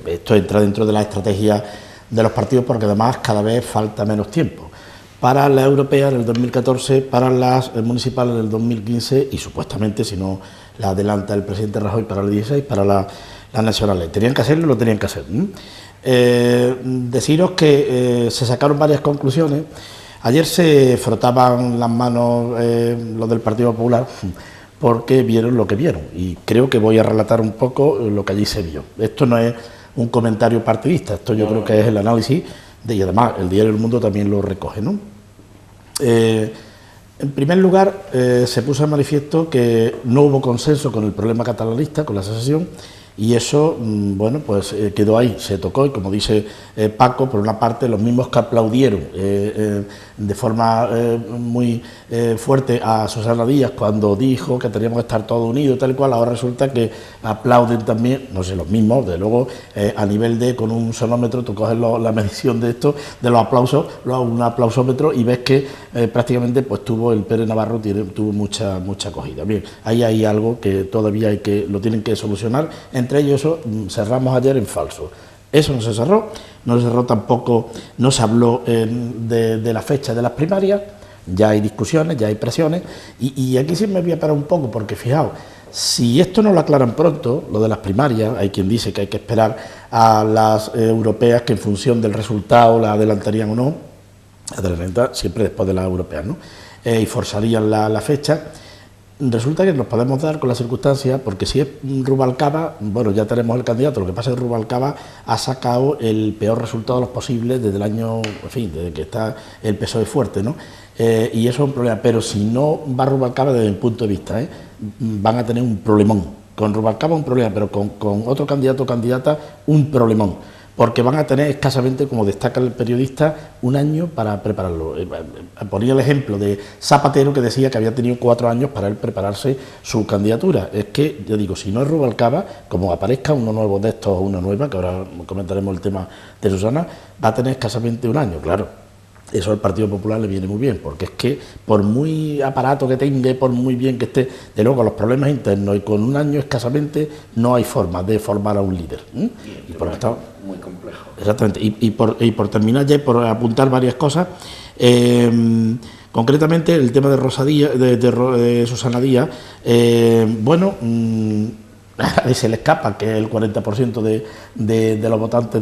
Esto entra dentro de la estrategia de los partidos, porque además cada vez falta menos tiempo. Para la europea en el 2014, para las municipales del 2015 y supuestamente, si no la adelanta el presidente Rajoy, para el 16, para las nacionales. ¿Tenían que hacerlo? Lo tenían que hacer. Deciros que se sacaron varias conclusiones. Ayer se frotaban las manos los del Partido Popular porque vieron lo que vieron. Y creo que voy a relatar un poco lo que allí se vio. Esto no es un comentario partidista, esto yo creo que es el análisis, y además el Diario del Mundo también lo recoge, ¿no? En primer lugar, se puso de manifiesto que no hubo consenso con el problema catalanista, con la secesión, y eso, bueno, pues quedó ahí, se tocó, y como dice Paco, por una parte, los mismos que aplaudieron de forma muy fuerte a Susana Díaz cuando dijo que teníamos que estar todos unidos, tal y cual, ahora resulta que aplauden también, no sé, los mismos, de luego, a nivel de, con un sonómetro, tú coges la medición de esto, de los aplausos, un aplausómetro, y ves que prácticamente pues tuvo el Pérez Navarro, tuvo mucha acogida. Bien, ahí hay algo que todavía lo tienen que solucionar. Entre ellos, eso cerramos ayer en falso. Eso no se cerró tampoco, no se habló de la fecha de las primarias, ya hay discusiones, ya hay presiones, y aquí sí me voy a parar un poco, porque fijaos, si esto no lo aclaran pronto, lo de las primarias, hay quien dice que hay que esperar a las europeas, que en función del resultado las adelantarían o no, adelantarían siempre después de las europeas, ¿no? Y forzarían la fecha. Resulta que nos podemos dar con las circunstancias, porque si es Rubalcaba, bueno, ya tenemos el candidato. Lo que pasa es que Rubalcaba ha sacado el peor resultado de los posibles desde el año, en fin, desde que está el PSOE fuerte, ¿no? Y eso es un problema. Pero si no va Rubalcaba, desde mi punto de vista, van a tener un problemón. Con Rubalcaba un problema, pero con otro candidato o candidata un problemón. Porque van a tener escasamente, como destaca el periodista, un año para prepararlo. Ponía el ejemplo de Zapatero, que decía que había tenido 4 años para él prepararse su candidatura. Es que, yo digo, si no es Rubalcaba, como aparezca uno nuevo de estos o una nueva, que ahora comentaremos el tema de Susana, va a tener escasamente un año, claro. Eso al Partido Popular le viene muy bien, porque es que por muy aparato que tenga, por muy bien que esté, de luego los problemas internos y con un año escasamente no hay forma de formar a un líder. Y por está muy complejo. Exactamente. Y por terminar ya, por apuntar varias cosas, concretamente el tema de Rosadía, de Susana Díaz, bueno, a se le escapa que el 40% de los votantes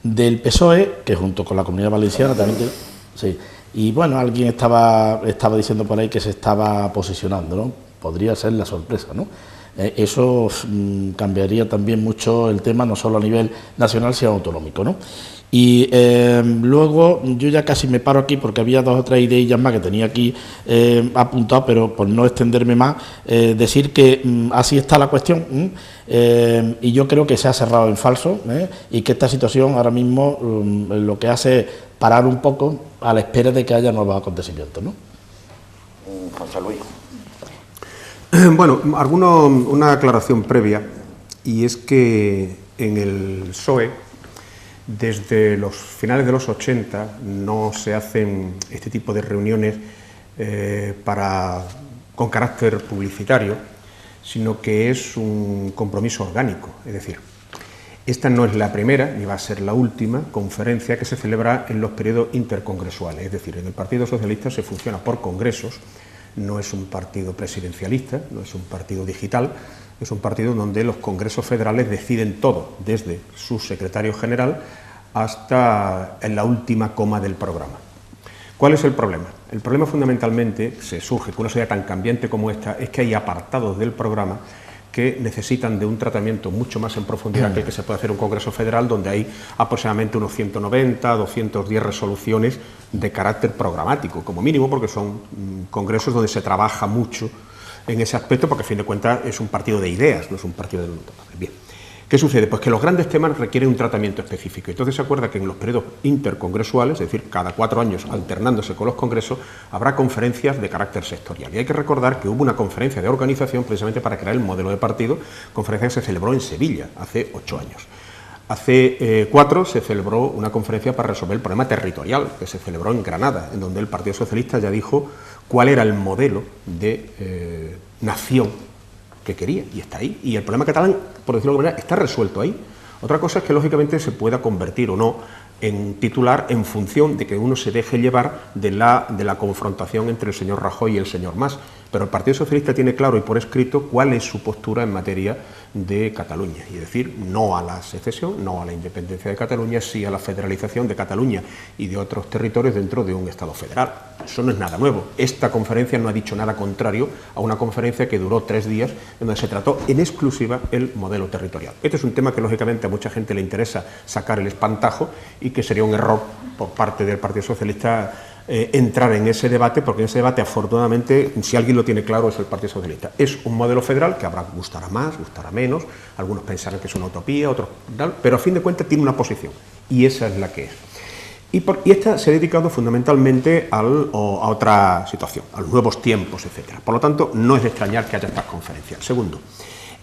del PSOE, que junto con la Comunidad Valenciana también sí, y bueno, alguien estaba diciendo por ahí que se estaba posicionando, ¿no? Podría ser la sorpresa, ¿no? Eso cambiaría también mucho el tema, no solo a nivel nacional, sino autonómico, ¿no? Y luego yo ya casi me paro aquí porque había 2 o 3 ideas más que tenía aquí apuntado, pero por no extenderme más, decir que así está la cuestión, y yo creo que se ha cerrado en falso, y que esta situación ahora mismo lo que hace es parar un poco a la espera de que haya nuevos acontecimientos, ¿no? José Luis. Bueno, una aclaración previa, y es que en el PSOE, desde los finales de los 80, no se hacen este tipo de reuniones con carácter publicitario, sino que es un compromiso orgánico. Es decir, esta no es la primera, ni va a ser la última conferencia que se celebra en los periodos intercongresuales. Es decir, en el Partido Socialista se funciona por congresos, no es un partido presidencialista, no es un partido digital, es un partido donde los congresos federales deciden todo, desde su secretario general hasta en la última coma del programa. ¿Cuál es el problema? El problema fundamentalmente se surge con una sociedad tan cambiante como esta, es que hay apartados del programa que necesitan de un tratamiento mucho más en profundidad que el que se puede hacer en un Congreso Federal, donde hay aproximadamente unos 190, 210 resoluciones de carácter programático, como mínimo, porque son congresos donde se trabaja mucho en ese aspecto, porque a fin de cuentas es un partido de ideas, no es un partido de voluntad. Bien. ¿Qué sucede? Pues que los grandes temas requieren un tratamiento específico. Entonces se acuerda que en los periodos intercongresuales, es decir, cada 4 años alternándose con los congresos, habrá conferencias de carácter sectorial. Y hay que recordar que hubo una conferencia de organización precisamente para crear el modelo de partido, conferencia que se celebró en Sevilla hace 8 años. Hace 4 se celebró una conferencia para resolver el problema territorial, que se celebró en Granada, en donde el Partido Socialista ya dijo cuál era el modelo de nación que quería, y está ahí. Y el problema catalán, por decirlo de alguna manera, está resuelto ahí. Otra cosa es que, lógicamente, se pueda convertir o no en titular en función de que uno se deje llevar de la confrontación entre el señor Rajoy y el señor Mas. Pero el Partido Socialista tiene claro y por escrito cuál es su postura en materia de Cataluña, y decir no a la secesión, no a la independencia de Cataluña, sí a la federalización de Cataluña y de otros territorios dentro de un Estado federal. Eso no es nada nuevo. Esta conferencia no ha dicho nada contrario a una conferencia que duró 3 días, en donde se trató en exclusiva el modelo territorial. Este es un tema que lógicamente a mucha gente le interesa sacar el espantajo y que sería un error por parte del Partido Socialista entrar en ese debate, porque en ese debate, afortunadamente, si alguien lo tiene claro, es el Partido Socialista. Es un modelo federal que gustará más, gustará menos, algunos pensarán que es una utopía, otros tal, pero a fin de cuentas tiene una posición, y esa es la que es. Y esta se ha dedicado fundamentalmente a otra situación, a los nuevos tiempos, etc. Por lo tanto, no es de extrañar que haya estas conferencias. Segundo,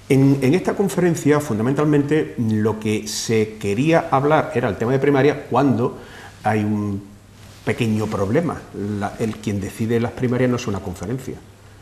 en esta conferencia, fundamentalmente, lo que se quería hablar era el tema de primaria cuando hay un pequeño problema. Quien decide las primarias no es una conferencia.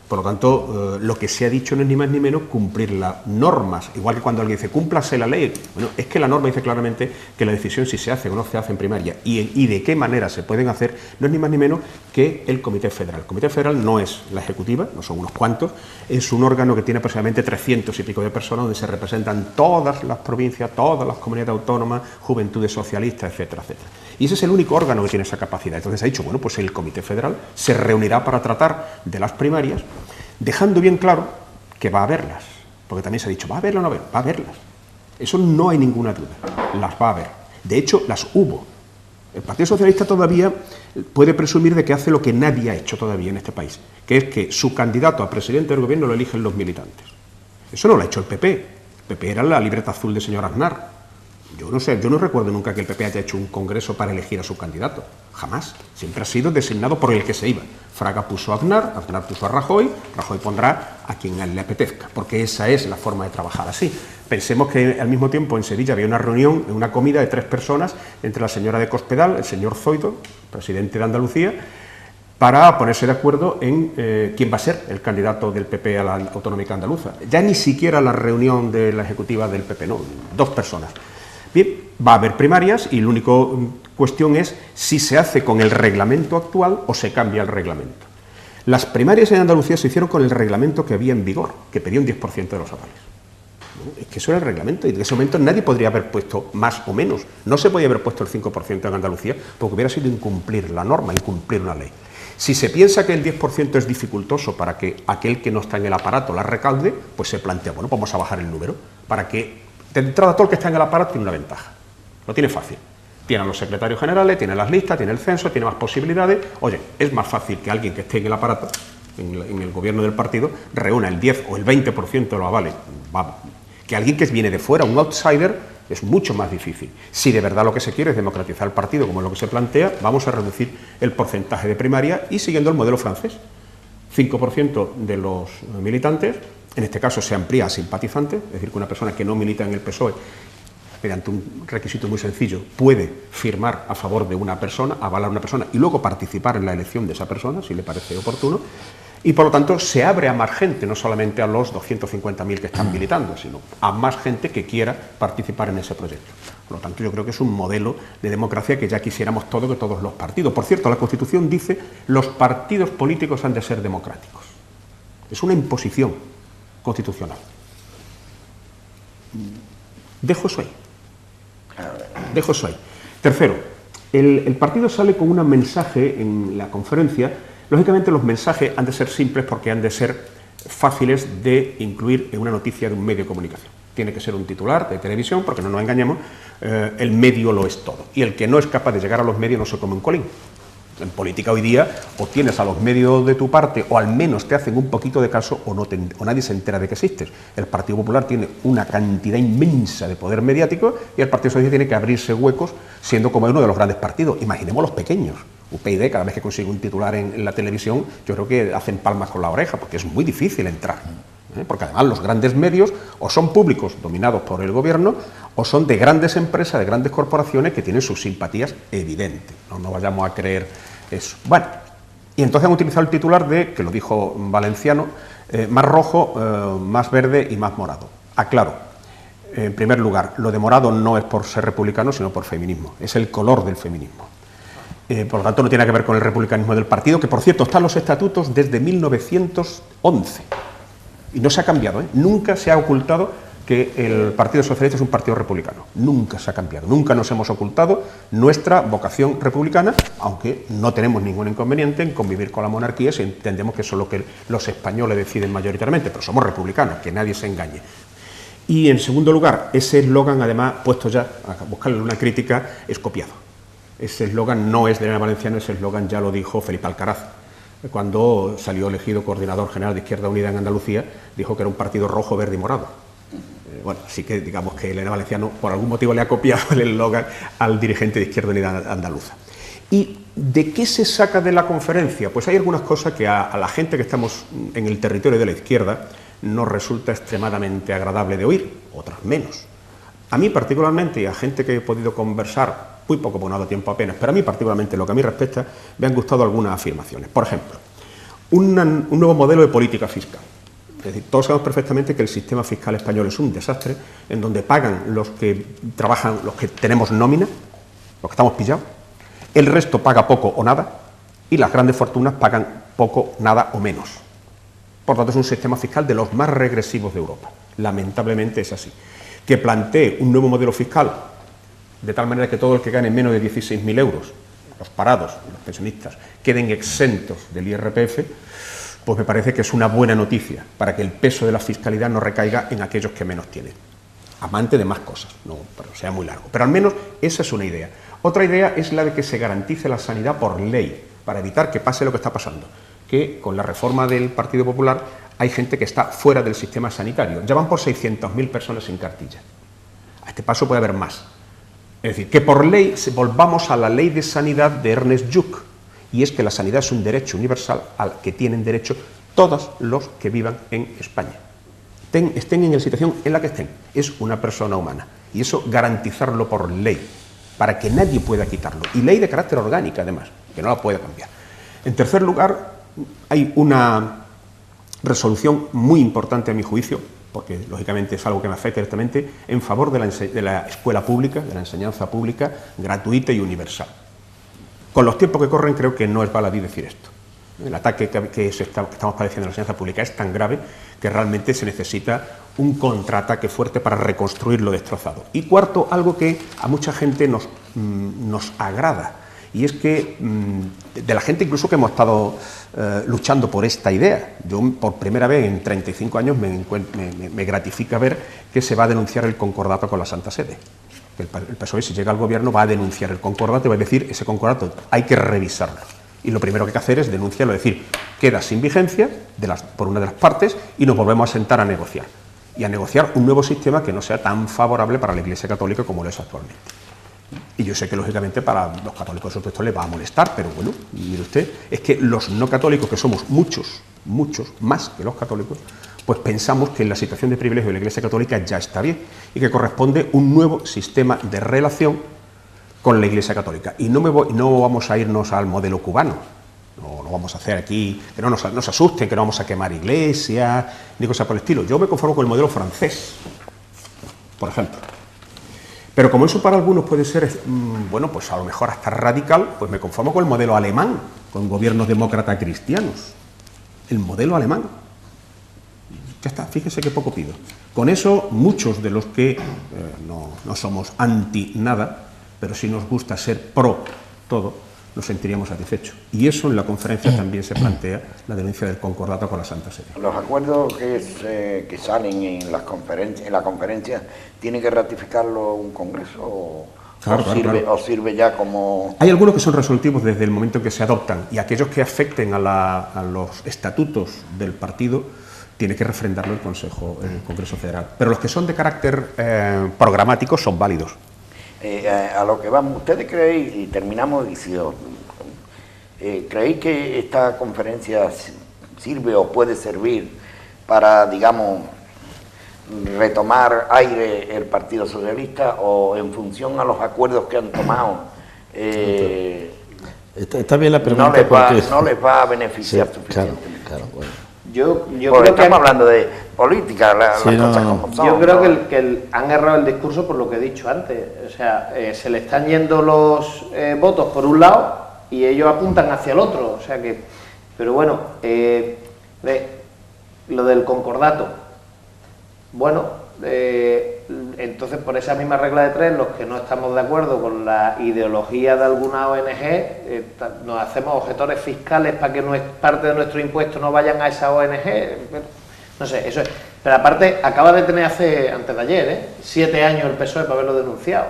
Por lo tanto, lo que se ha dicho no es ni más ni menos cumplir las normas. Igual que cuando alguien dice, cúmplase la ley. Bueno, es que la norma dice claramente que la decisión si se hace o no se hace en primaria y de qué manera se pueden hacer, no es ni más ni menos que el Comité Federal. El Comité Federal no es la ejecutiva, no son unos cuantos, es un órgano que tiene aproximadamente 300 y pico de personas, donde se representan todas las provincias, todas las comunidades autónomas, juventudes socialistas, etcétera, etcétera. Y ese es el único órgano que tiene esa capacidad. Entonces ha dicho, bueno, pues el Comité Federal se reunirá para tratar de las primarias, dejando bien claro que va a haberlas, porque también se ha dicho, ¿va a haberlas o no va a haberlas? Eso no hay ninguna duda, las va a haber. De hecho, las hubo. El Partido Socialista todavía puede presumir de que hace lo que nadie ha hecho todavía en este país, que es que su candidato a presidente del gobierno lo eligen los militantes. Eso no lo ha hecho el PP. El PP era la libreta azul del señor Aznar. Yo no sé, yo no recuerdo nunca que el PP haya hecho un congreso para elegir a su candidato. Jamás. Siempre ha sido designado por el que se iba. Fraga puso a Aznar, Aznar puso a Rajoy, Rajoy pondrá a quien a él le apetezca, porque esa es la forma de trabajar así. Pensemos que al mismo tiempo en Sevilla había una reunión, una comida de 3 personas, entre la señora de Cospedal, el señor Zoido, presidente de Andalucía, para ponerse de acuerdo en quién va a ser el candidato del PP a la autonómica andaluza. Ya ni siquiera la reunión de la ejecutiva del PP, no, 2 personas. Bien, va a haber primarias y la única cuestión es si se hace con el reglamento actual o se cambia el reglamento. Las primarias en Andalucía se hicieron con el reglamento que había en vigor, que pedía un 10% de los avales. Es que eso era el reglamento y en ese momento nadie podría haber puesto más o menos. No se podía haber puesto el 5% en Andalucía porque hubiera sido incumplir la norma, incumplir una ley. Si se piensa que el 10% es dificultoso para que aquel que no está en el aparato la recaude, pues se plantea, bueno, vamos a bajar el número para que de entrada todo el que está en el aparato tiene una ventaja. Lo tiene fácil. Tiene a los secretarios generales, tiene las listas, tiene el censo, tiene más posibilidades. Oye, es más fácil que alguien que esté en el aparato, en el gobierno del partido, reúna el 10 o el 20% de los avales. Que alguien que viene de fuera, un outsider, es mucho más difícil. Si de verdad lo que se quiere es democratizar el partido, como es lo que se plantea, vamos a reducir el porcentaje de primaria y siguiendo el modelo francés. 5% de los militantes, en este caso se amplía a simpatizantes, es decir, que una persona que no milita en el PSOE, mediante un requisito muy sencillo, puede firmar a favor de una persona, avalar a una persona y luego participar en la elección de esa persona, si le parece oportuno, y por lo tanto se abre a más gente, no solamente a los 250.000 que están militando, sino a más gente que quiera participar en ese proyecto. Por lo tanto, yo creo que es un modelo de democracia que ya quisiéramos todos, que todos los partidos. Por cierto, la Constitución dice los partidos políticos han de ser democráticos. Es una imposición constitucional. Dejo eso ahí. Dejo eso ahí. Tercero, el partido sale con un mensaje en la conferencia. Lógicamente los mensajes han de ser simples porque han de ser fáciles de incluir en una noticia de un medio de comunicación. Tiene que ser un titular de televisión, porque no nos engañemos, el medio lo es todo. Y el que no es capaz de llegar a los medios no se come un colín. En política hoy día o tienes a los medios de tu parte o al menos te hacen un poquito de caso o nadie se entera de que existes. El Partido Popular tiene una cantidad inmensa de poder mediático y el Partido Socialista tiene que abrirse huecos siendo como uno de los grandes partidos. Imaginemos los pequeños. UPyD, cada vez que consigue un titular en la televisión, yo creo que hacen palmas con la oreja porque es muy difícil entrar. Porque además los grandes medios o son públicos dominados por el gobierno o son de grandes empresas, de grandes corporaciones que tienen sus simpatías evidentes. No vayamos a creer eso. Bueno, y entonces han utilizado el titular de, que lo dijo Valenciano, más rojo, más verde y más morado. Aclaro, En primer lugar, lo de morado no es por ser republicano, sino por feminismo. Es el color del feminismo. Por lo tanto, no tiene que ver con el republicanismo del partido, que por cierto está en los estatutos desde 1911. Y no se ha cambiado, ¿eh? Nunca se ha ocultado que el Partido Socialista es un partido republicano. Nunca se ha cambiado. Nunca nos hemos ocultado nuestra vocación republicana, aunque no tenemos ningún inconveniente en convivir con la monarquía si entendemos que eso es lo que los españoles deciden mayoritariamente, pero somos republicanos, que nadie se engañe. Y en segundo lugar, ese eslogan, además, puesto ya a buscarle una crítica, es copiado. Ese eslogan no es de Elena Valenciano, ese eslogan ya lo dijo Felipe Alcaraz. Cuando salió elegido coordinador general de Izquierda Unida en Andalucía, dijo que era un partido rojo, verde y morado. Bueno, así que digamos que Elena Valenciano por algún motivo le ha copiado el eslogan al dirigente de Izquierda Unida andaluza. ¿Y de qué se saca de la conferencia? Pues hay algunas cosas que a la gente que estamos en el territorio de la izquierda nos resulta extremadamente agradable de oír, otras menos. A mí particularmente, y a gente que he podido conversar, muy poco, porque no ha dado tiempo apenas, pero a mí particularmente, lo que a mí respecta, me han gustado algunas afirmaciones. Por ejemplo, un nuevo modelo de política fiscal. Es decir, todos sabemos perfectamente que el sistema fiscal español es un desastre, en donde pagan los que trabajan, los que tenemos nómina, los que estamos pillados, el resto paga poco o nada, y las grandes fortunas pagan poco, nada o menos. Por lo tanto, es un sistema fiscal de los más regresivos de Europa. Lamentablemente es así. Que plantee un nuevo modelo fiscal, de tal manera que todo el que gane menos de 16.000 euros, los parados, los pensionistas, queden exentos del IRPF, pues me parece que es una buena noticia para que el peso de la fiscalidad no recaiga en aquellos que menos tienen. Amante de más cosas, no, pero sea muy largo. Pero al menos esa es una idea. Otra idea es la de que se garantice la sanidad por ley, para evitar que pase lo que está pasando, que con la reforma del Partido Popular hay gente que está fuera del sistema sanitario. Ya van por 600.000 personas sin cartilla. A este paso puede haber más. Es decir, que por ley volvamos a la ley de sanidad de Ernest Lluch, y es que la sanidad es un derecho universal al que tienen derecho todos los que vivan en España. Estén en la situación en la que estén, es una persona humana. Y eso garantizarlo por ley, para que nadie pueda quitarlo. Y ley de carácter orgánica, además, que no la puede cambiar. En tercer lugar, hay una resolución muy importante a mi juicio, porque lógicamente es algo que me afecta directamente, en favor de la escuela pública, de la enseñanza pública, gratuita y universal. Con los tiempos que corren creo que no es baladí decir esto. El ataque que estamos padeciendo en la enseñanza pública es tan grave que realmente se necesita un contraataque fuerte para reconstruir lo destrozado. Y cuarto, algo que a mucha gente nos agrada, y es que de la gente incluso que hemos estado luchando por esta idea. Yo por primera vez en 35 años me gratifica ver que se va a denunciar el concordato con la Santa Sede. El PSOE, si llega al gobierno, va a denunciar el concordato y va a decir, ese concordato hay que revisarlo. Y lo primero que hay que hacer es denunciarlo, es decir, queda sin vigencia por una de las partes y nos volvemos a sentar a negociar. Y a negociar un nuevo sistema que no sea tan favorable para la Iglesia Católica como lo es actualmente. Y yo sé que, lógicamente, para los católicos eso les va a molestar, pero bueno, mire usted, es que los no católicos, que somos muchos, más que los católicos, pues pensamos que en la situación de privilegio de la Iglesia Católica ya está bien y que corresponde un nuevo sistema de relación con la Iglesia Católica. Y no vamos a irnos al modelo cubano, no vamos a hacer aquí, que no nos asusten, que no vamos a quemar iglesias, ni cosas por el estilo. Yo me conformo con el modelo francés, por ejemplo. Pero como eso para algunos puede ser, bueno, pues a lo mejor hasta radical, pues me conformo con el modelo alemán, con gobiernos demócratas cristianos. El modelo alemán. Ya está, fíjese qué poco pido. Con eso, muchos de los que no somos anti nada, pero sí nos gusta ser pro todo, nos sentiríamos satisfechos. Y eso en la conferencia también se plantea, la denuncia del concordato con la Santa Sede. Los acuerdos que salen en la conferencia, ¿tiene que ratificarlo un congreso o sirve ya como...? Hay algunos que son resolutivos desde el momento en que se adoptan, y aquellos que afecten a los estatutos del partido tiene que refrendarlo el Congreso Federal. Pero los que son de carácter programático son válidos. A lo que vamos, ¿ustedes creen, y terminamos edición, creéis que esta conferencia sirve o puede servir para, digamos, retomar aire el Partido Socialista, o en función a los acuerdos que han tomado está bien la pregunta, no les va a beneficiar suficientemente? Claro, bueno. Yo Porque creo que estamos hablando de política, Sí, las cosas no. como son. Yo creo ¿no? que han errado el discurso por lo que he dicho antes. O sea, se le están yendo los votos por un lado y ellos apuntan hacia el otro. O sea que, pero bueno, lo del concordato. Bueno, entonces por esa misma regla de tres, los que no estamos de acuerdo con la ideología de alguna ONG, nos hacemos objetores fiscales para que parte de nuestros impuestos no vayan a esa ONG. No sé, eso es. Pero aparte, acaba de tener antes de ayer, 7 años el PSOE para haberlo denunciado.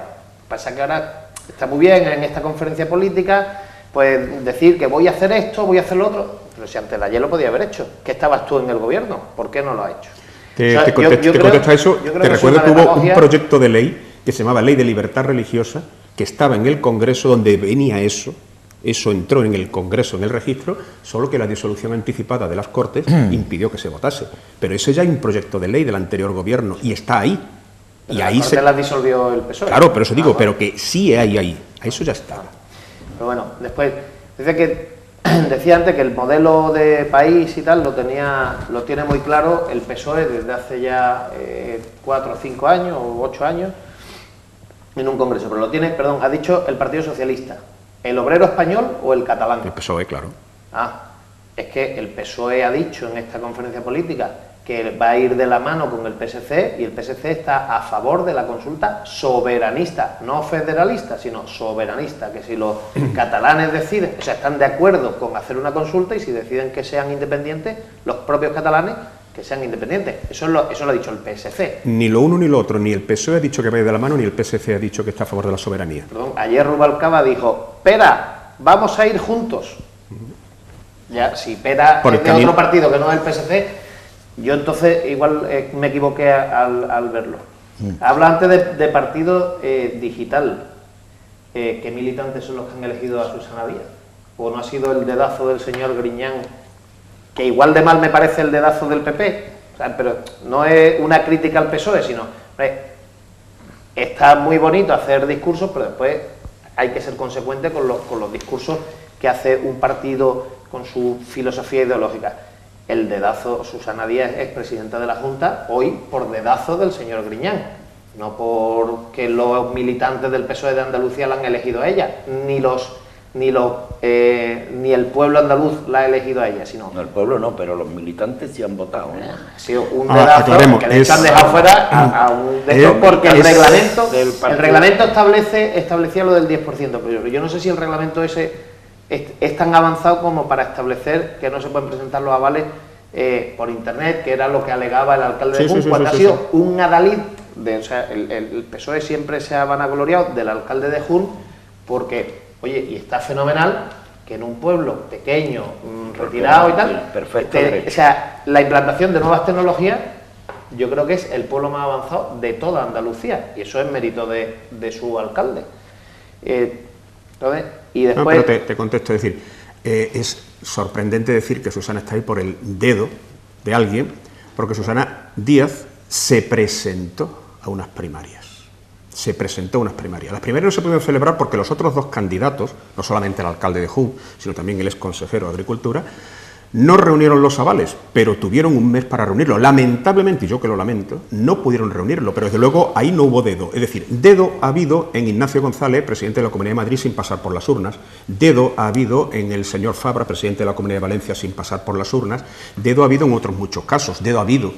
Pasa que ahora está muy bien en esta conferencia política, pues decir que voy a hacer esto, voy a hacer lo otro, pero si antes de ayer lo podía haber hecho. ¿Qué estabas tú en el gobierno? ¿Por qué no lo has hecho? Te O sea, contesto a eso. Te recuerdo que hubo un demagogia. proyecto de ley que se llamaba Ley de Libertad Religiosa, que estaba en el Congreso, donde venía eso entró en el Congreso, en el registro, solo que la disolución anticipada de las Cortes impidió que se votase. Pero eso ya hay un proyecto de ley del anterior gobierno y está ahí. Pero y ahí se la disolvió el PSOE. Claro, pero eso digo, pero que sí hay ahí. A eso ya está. Pero bueno, después, decía antes que el modelo de país y tal lo tiene muy claro el PSOE desde hace ya 4 o 5 años o 8 años en un congreso, pero ha dicho el Partido Socialista, ¿el obrero español o el catalán? El PSOE, claro. Es que el PSOE ha dicho en esta conferencia política que va a ir de la mano con el PSC y el PSC está a favor de la consulta soberanista, no federalista, sino soberanista, que si los catalanes deciden, o sea, están de acuerdo con hacer una consulta y si deciden que sean independientes, los propios catalanes que sean independientes. Eso lo ha dicho el PSC. Ni lo uno ni lo otro, ni el PSOE ha dicho que vaya de la mano, ni el PSC ha dicho que está a favor de la soberanía. Perdón, ayer Rubalcaba dijo, Pera, vamos a ir juntos. Ya, si Pera es de otro partido que no es el PSC, yo entonces igual me equivoqué al verlo. Habla antes de partido digital. ¿Qué militantes son los que han elegido a Susana Díaz? ¿O no ha sido el dedazo del señor Griñán? Que igual de mal me parece el dedazo del PP. O sea, pero no es una crítica al PSOE, sino... está muy bonito hacer discursos, pero después hay que ser consecuente con los discursos que hace un partido con su filosofía ideológica. El dedazo, Susana Díaz es presidenta de la Junta, hoy por dedazo del señor Griñán, no porque los militantes del PSOE de Andalucía la han elegido a ella, ni el pueblo andaluz la ha elegido a ella, sino... No, el pueblo no, pero los militantes sí han votado, ¿no? Ha sido un dedazo que les han dejado fuera a un dedazo, porque el reglamento establecía lo del 10%, pero yo no sé si el reglamento ese es tan avanzado como para establecer que no se pueden presentar los avales por internet, que era lo que alegaba el alcalde de Jun, cuando ha sido un adalid, o sea, el PSOE siempre se ha vanagloriado del alcalde de Jun, porque, oye, y está fenomenal que en un pueblo pequeño, retirado y tal, perfecto, o sea, la implantación de nuevas tecnologías, yo creo que es el pueblo más avanzado de toda Andalucía, y eso es mérito de su alcalde. Entonces, y después... No, pero te contesto, es decir, es sorprendente decir que Susana está ahí por el dedo de alguien, porque Susana Díaz se presentó a unas primarias. Se presentó a unas primarias. Las primarias no se pudieron celebrar porque los otros dos candidatos, no solamente el alcalde de Jun, sino también el exconsejero de Agricultura, no reunieron los avales, pero tuvieron un mes para reunirlo. Lamentablemente, y yo que lo lamento, no pudieron reunirlo, pero desde luego ahí no hubo dedo. Es decir, dedo ha habido en Ignacio González, presidente de la Comunidad de Madrid, sin pasar por las urnas. Dedo ha habido en el señor Fabra, presidente de la Comunidad de Valencia, sin pasar por las urnas. Dedo ha habido en otros muchos casos. Dedo ha habido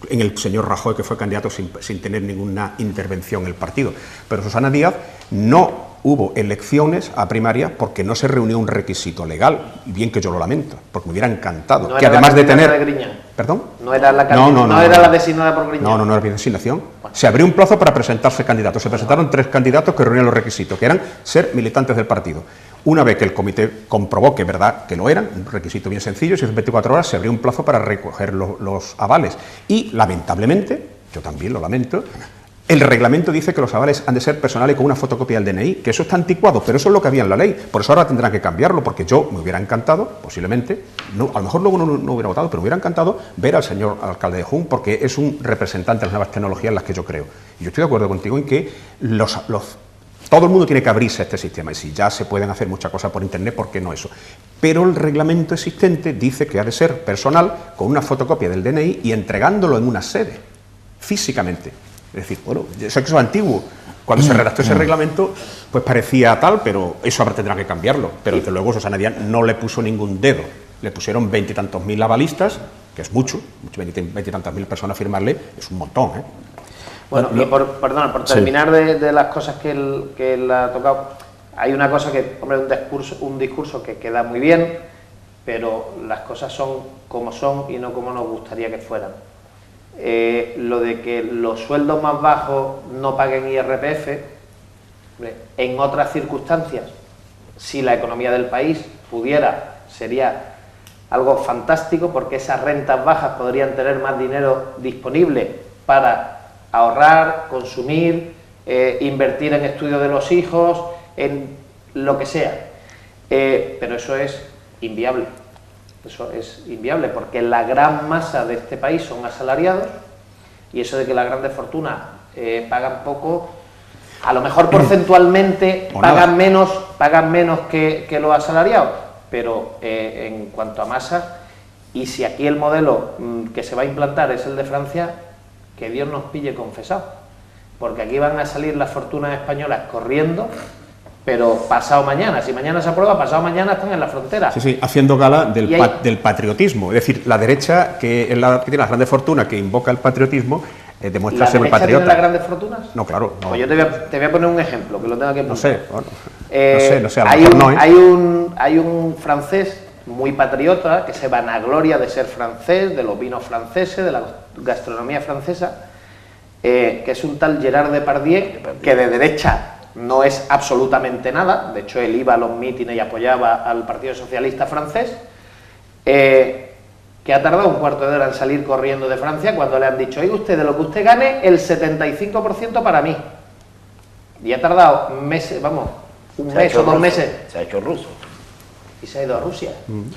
en el señor Rajoy, que fue candidato sin tener ninguna intervención en el partido. Pero Susana Díaz no hubo elecciones a primarias porque no se reunió un requisito legal, y bien que yo lo lamento, porque me hubiera encantado ¿No que era además la de tener... de Griñán? ¿Perdón? ¿No era la no, la designada por Griñán? No había designación. Se abrió un plazo para presentarse candidatos. Se presentaron 3 candidatos que reunían los requisitos, que eran ser militantes del partido. Una vez que el comité comprobó que es verdad que lo eran, un requisito bien sencillo, si es 24 horas, se abrió un plazo para recoger los avales. Y, lamentablemente, yo también lo lamento, el reglamento dice que los avales han de ser personales con una fotocopia del DNI, que eso está anticuado, pero eso es lo que había en la ley. Por eso ahora tendrán que cambiarlo, porque yo me hubiera encantado, posiblemente, no, a lo mejor luego no hubiera votado, pero me hubiera encantado ver al señor alcalde de Jun, porque es un representante de las nuevas tecnologías en las que yo creo. Y yo estoy de acuerdo contigo en que los Todo el mundo tiene que abrirse a este sistema, y si ya se pueden hacer muchas cosas por Internet, ¿por qué no eso? Pero el reglamento existente dice que ha de ser personal, con una fotocopia del DNI y entregándolo en una sede, físicamente. Es decir, bueno, eso es antiguo. Cuando se redactó ese reglamento, pues parecía tal, pero eso ahora tendrá que cambiarlo. Pero desde luego Susana Díaz no le puso ningún dedo. Le pusieron 20 y tantos mil avalistas, que es mucho, 20 y tantas mil personas a firmarle, es un montón, ¿eh? Bueno, y por terminar de las cosas que él ha tocado, hay una cosa que, hombre, un discurso que queda muy bien, pero las cosas son como son y no como nos gustaría que fueran. Lo de que los sueldos más bajos no paguen IRPF, hombre, en otras circunstancias, si la economía del país pudiera, sería algo fantástico, porque esas rentas bajas podrían tener más dinero disponible para ahorrar, consumir, invertir en estudios de los hijos, en lo que sea. Pero eso es inviable. Eso es inviable, porque la gran masa de este país son asalariados, y eso de que las grandes fortunas pagan poco, a lo mejor porcentualmente pagan menos que los asalariados, pero en cuanto a masa, y si aquí el modelo que se va a implantar es el de Francia, que Dios nos pille confesado, porque aquí van a salir las fortunas españolas corriendo, pero pasado mañana, si mañana se aprueba, pasado mañana están en la frontera. Sí, sí, haciendo gala del patriotismo, es decir, la derecha, que es la que tiene las grandes fortunas, que invoca el patriotismo, demuestra ser el patriota. ¿Tiene las grandes fortunas? No, claro. No. Pues yo te voy a poner un ejemplo, que lo tengo que apuntar. No sé, bueno, no sé, a lo mejor no, ¿eh? Hay un francés muy patriota, que se vanagloria de ser francés, de los vinos franceses, de la gastronomía francesa, que es un tal Gerard Depardieu, que de derecha no es absolutamente nada. De hecho, él iba a los mítines y apoyaba al Partido Socialista francés, que ha tardado un cuarto de hora en salir corriendo de Francia cuando le han dicho: oiga usted, de lo que usted gane, el 75% para mí. Y ha tardado meses, vamos, un mes o 2 meses. Se ha hecho ruso. Y se ha ido a Rusia.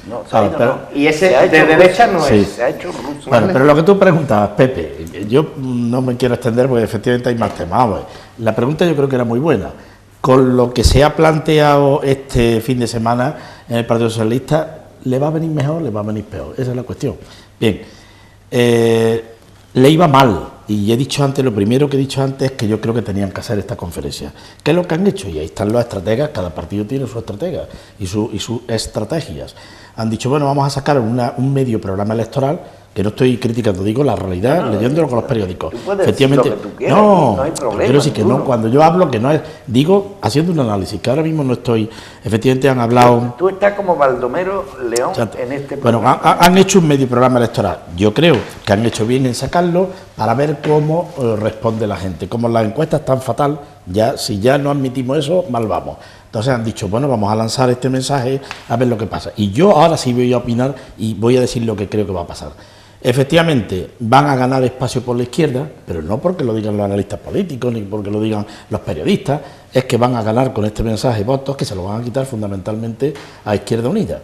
No, se ha ido, no. Y ese de derecha no sí. es. Se ha hecho ruso. Bueno, pero lo que tú preguntabas, Pepe, yo no me quiero extender porque efectivamente hay más temas. Pues, la pregunta yo creo que era muy buena. Con lo que se ha planteado este fin de semana en el Partido Socialista, ¿le va a venir mejor o le va a venir peor? Esa es la cuestión. Bien, le iba mal. Y he dicho antes, lo primero que he dicho antes es que yo creo que tenían que hacer esta conferencia. ¿Qué es lo que han hecho? Y ahí están los estrategas, cada partido tiene su estratega y sus estrategias. Han dicho, bueno, vamos a sacar un medio programa electoral, que no estoy criticando, digo la realidad, leyéndolo con los periódicos. Efectivamente, no hay problema, quiero decir que no, cuando yo hablo que no es, digo haciendo un análisis, que ahora mismo no estoy, efectivamente han hablado. Tú estás como Baldomero León en este programa. Bueno, han hecho un medio programa electoral, yo creo que han hecho bien en sacarlo para ver cómo responde la gente. Como las encuestas están fatal, ya si ya no admitimos eso, mal vamos. Entonces han dicho, bueno, vamos a lanzar este mensaje a ver lo que pasa. Y yo ahora sí voy a opinar y voy a decir lo que creo que va a pasar. Efectivamente, van a ganar espacio por la izquierda, pero no porque lo digan los analistas políticos ni porque lo digan los periodistas, es que van a ganar con este mensaje votos que se lo van a quitar fundamentalmente a Izquierda Unida.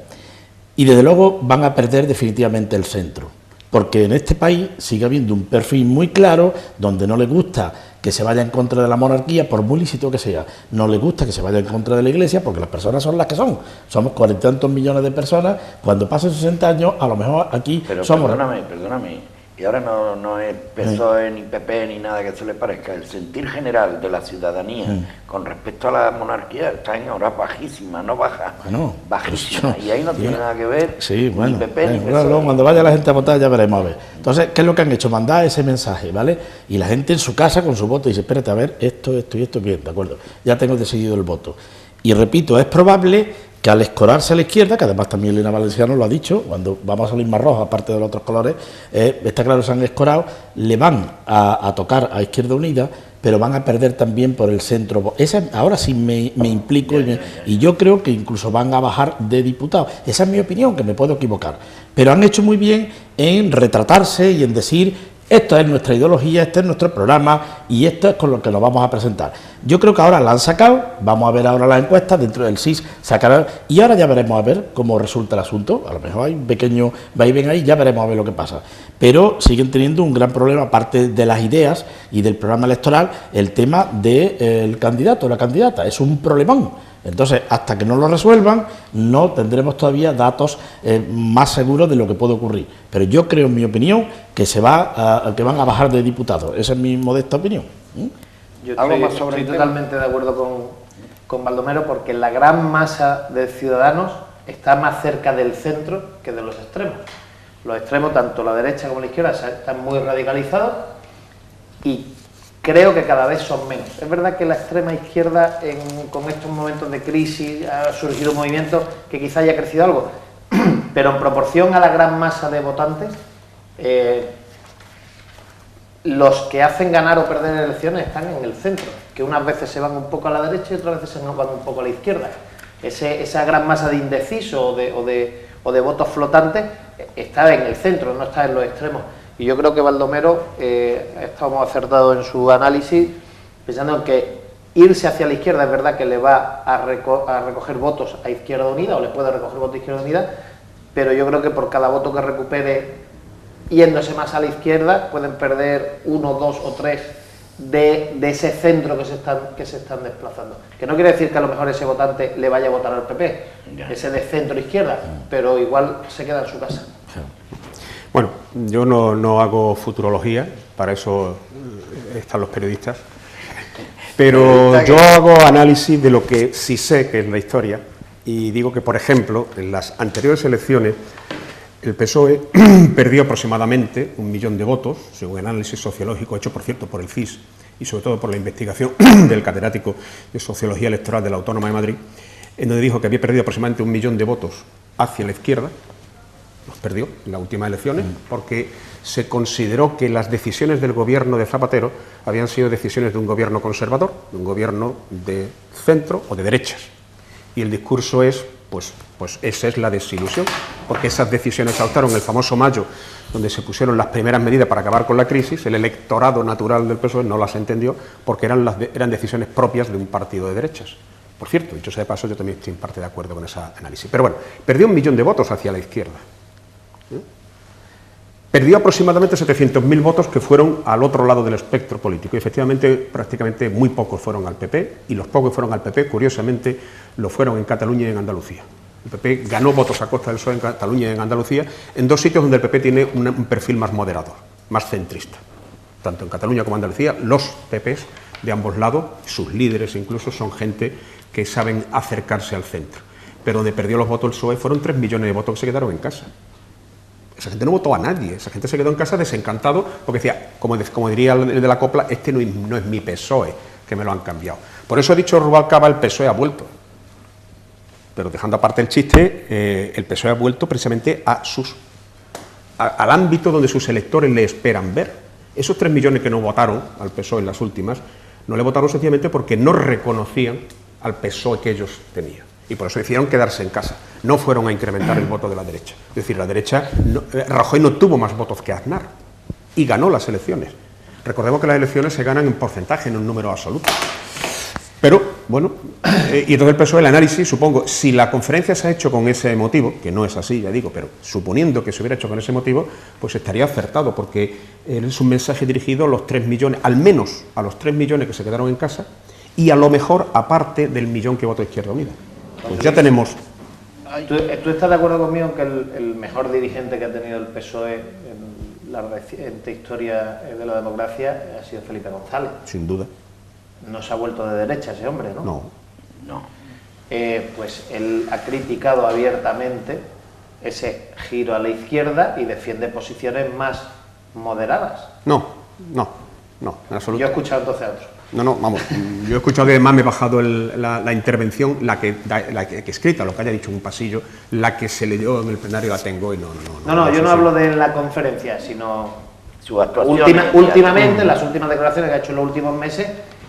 Y desde luego van a perder definitivamente el centro, porque en este país sigue habiendo un perfil muy claro donde no le gusta que se vaya en contra de la monarquía, por muy lícito que sea. No le gusta que se vaya en contra de la Iglesia, porque las personas son las que son. Somos 40 y tantos millones de personas. Cuando pasen 60 años, a lo mejor aquí pero somos... Perdóname. Y ahora no es PSOE ni PP ni nada que se le parezca. El sentir general de la ciudadanía con respecto a la monarquía está en horas bajísimas, no baja, bueno, bajísimas. Y ahí no tiene nada que ver bueno, ni PP ni PSOE. Luego, cuando vaya la gente a votar ya veremos a ver. Entonces, ¿qué es lo que han hecho? Mandar ese mensaje, ¿vale? Y la gente en su casa con su voto dice, espérate, a ver, esto y esto, bien, de acuerdo, ya tengo decidido el voto. Y repito, es probable que al escorarse a la izquierda, que además también Elena Valenciano lo ha dicho, cuando vamos a salir más rojos, aparte de los otros colores, está claro que se han escorado, le van a tocar a Izquierda Unida, pero van a perder también por el centro. Ahora sí me implico y yo creo que incluso van a bajar de diputados. Esa es mi opinión, que me puedo equivocar. Pero han hecho muy bien en retratarse y en decir Esto es nuestra ideología, este es nuestro programa y esto es con lo que nos vamos a presentar. Yo creo que ahora la han sacado, vamos a ver ahora las encuestas, dentro del SIS sacarán, y ahora ya veremos a ver cómo resulta el asunto. A lo mejor hay un pequeño vaivén ahí, ya veremos a ver lo que pasa. Pero siguen teniendo un gran problema, aparte de las ideas y del programa electoral, el tema del candidato o la candidata. Es un problemón. Entonces, hasta que no lo resuelvan, no tendremos todavía datos más seguros de lo que puede ocurrir. Pero yo creo, en mi opinión, que que van a bajar de diputados. Esa es mi modesta opinión. Yo estoy totalmente de acuerdo con Baldomero, porque la gran masa de ciudadanos está más cerca del centro que de los extremos. Los extremos, tanto la derecha como la izquierda, están muy radicalizados y creo que cada vez son menos. Es verdad que la extrema izquierda, con estos momentos de crisis, ha surgido un movimiento que quizá haya crecido algo, pero en proporción a la gran masa de votantes, los que hacen ganar o perder elecciones están en el centro, que unas veces se van un poco a la derecha y otras veces se van un poco a la izquierda. Esa gran masa de indecisos o de votos flotantes está en el centro, no está en los extremos. Y yo creo que Baldomero está muy acertado en su análisis, pensando en que irse hacia la izquierda es verdad que le va a recoger votos a Izquierda Unida, o le puede recoger votos a Izquierda Unida, pero yo creo que por cada voto que recupere yéndose más a la izquierda, pueden perder 1, 2 o 3 de ese centro que se están desplazando. Que no quiere decir que a lo mejor ese votante le vaya a votar al PP, ese de centro-izquierda, pero igual se queda en su casa. Bueno, yo no hago futurología, para eso están los periodistas, pero yo hago análisis de lo que sí sé que es la historia, y digo que, por ejemplo, en las anteriores elecciones el PSOE perdió aproximadamente 1 millón de votos, según el análisis sociológico hecho, por cierto, por el CIS y sobre todo por la investigación del catedrático de Sociología Electoral de la Autónoma de Madrid, en donde dijo que había perdido aproximadamente 1 millón de votos hacia la izquierda. Los perdió en las últimas elecciones porque se consideró que las decisiones del gobierno de Zapatero habían sido decisiones de un gobierno conservador, de un gobierno de centro o de derechas. Y el discurso es, pues esa es la desilusión, porque esas decisiones se adoptaron en el famoso mayo, donde se pusieron las primeras medidas para acabar con la crisis. El electorado natural del PSOE no las entendió porque eran decisiones propias de un partido de derechas. Por cierto, dicho sea de paso, yo también estoy en parte de acuerdo con ese análisis. Pero bueno, perdió 1 millón de votos hacia la izquierda. Perdió aproximadamente 700.000 votos que fueron al otro lado del espectro político. Y efectivamente, prácticamente muy pocos fueron al PP, y los pocos que fueron al PP, curiosamente, lo fueron en Cataluña y en Andalucía. El PP ganó votos a costa del PSOE en Cataluña y en Andalucía, en 2 sitios donde el PP tiene un perfil más moderador, más centrista. Tanto en Cataluña como en Andalucía, los PPs de ambos lados, sus líderes incluso, son gente que saben acercarse al centro. Pero donde perdió los votos el PSOE fueron 3 millones de votos que se quedaron en casa. Esa gente no votó a nadie, esa gente se quedó en casa desencantado porque decía, como diría el de la copla, este no es mi PSOE, que me lo han cambiado. Por eso ha dicho Rubalcaba, el PSOE ha vuelto. Pero dejando aparte el chiste, el PSOE ha vuelto precisamente al ámbito donde sus electores le esperan ver. Esos 3 millones que no votaron al PSOE en las últimas, no le votaron sencillamente porque no reconocían al PSOE que ellos tenían. Y por eso decidieron quedarse en casa. No fueron a incrementar el voto de la derecha. Es decir, la derecha, Rajoy no tuvo más votos que Aznar y ganó las elecciones. Recordemos que las elecciones se ganan en porcentaje, en un número absoluto. Pero, bueno, y entonces el PSOE, el análisis, supongo, si la conferencia se ha hecho con ese motivo, que no es así, ya digo, pero suponiendo que se hubiera hecho con ese motivo, pues estaría acertado, porque es un mensaje dirigido a los 3 millones, al menos a los 3 millones que se quedaron en casa, y a lo mejor aparte del millón que votó Izquierda Unida. Pues ya tenemos. ¿Tú estás de acuerdo conmigo en que el mejor dirigente que ha tenido el PSOE en la reciente historia de la democracia ha sido Felipe González? Sin duda. No se ha vuelto de derecha ese hombre, ¿no? No. Pues él ha criticado abiertamente ese giro a la izquierda y defiende posiciones más moderadas. No, en absoluto. Yo he escuchado entonces a otros. No, vamos, yo he escuchado que además me he bajado la intervención, la que escrita, lo que haya dicho en un pasillo, la que se leyó en el plenario la tengo y no. Yo no hablo de la conferencia, sino su actuación últimamente, en las últimas declaraciones que ha hecho en los últimos meses,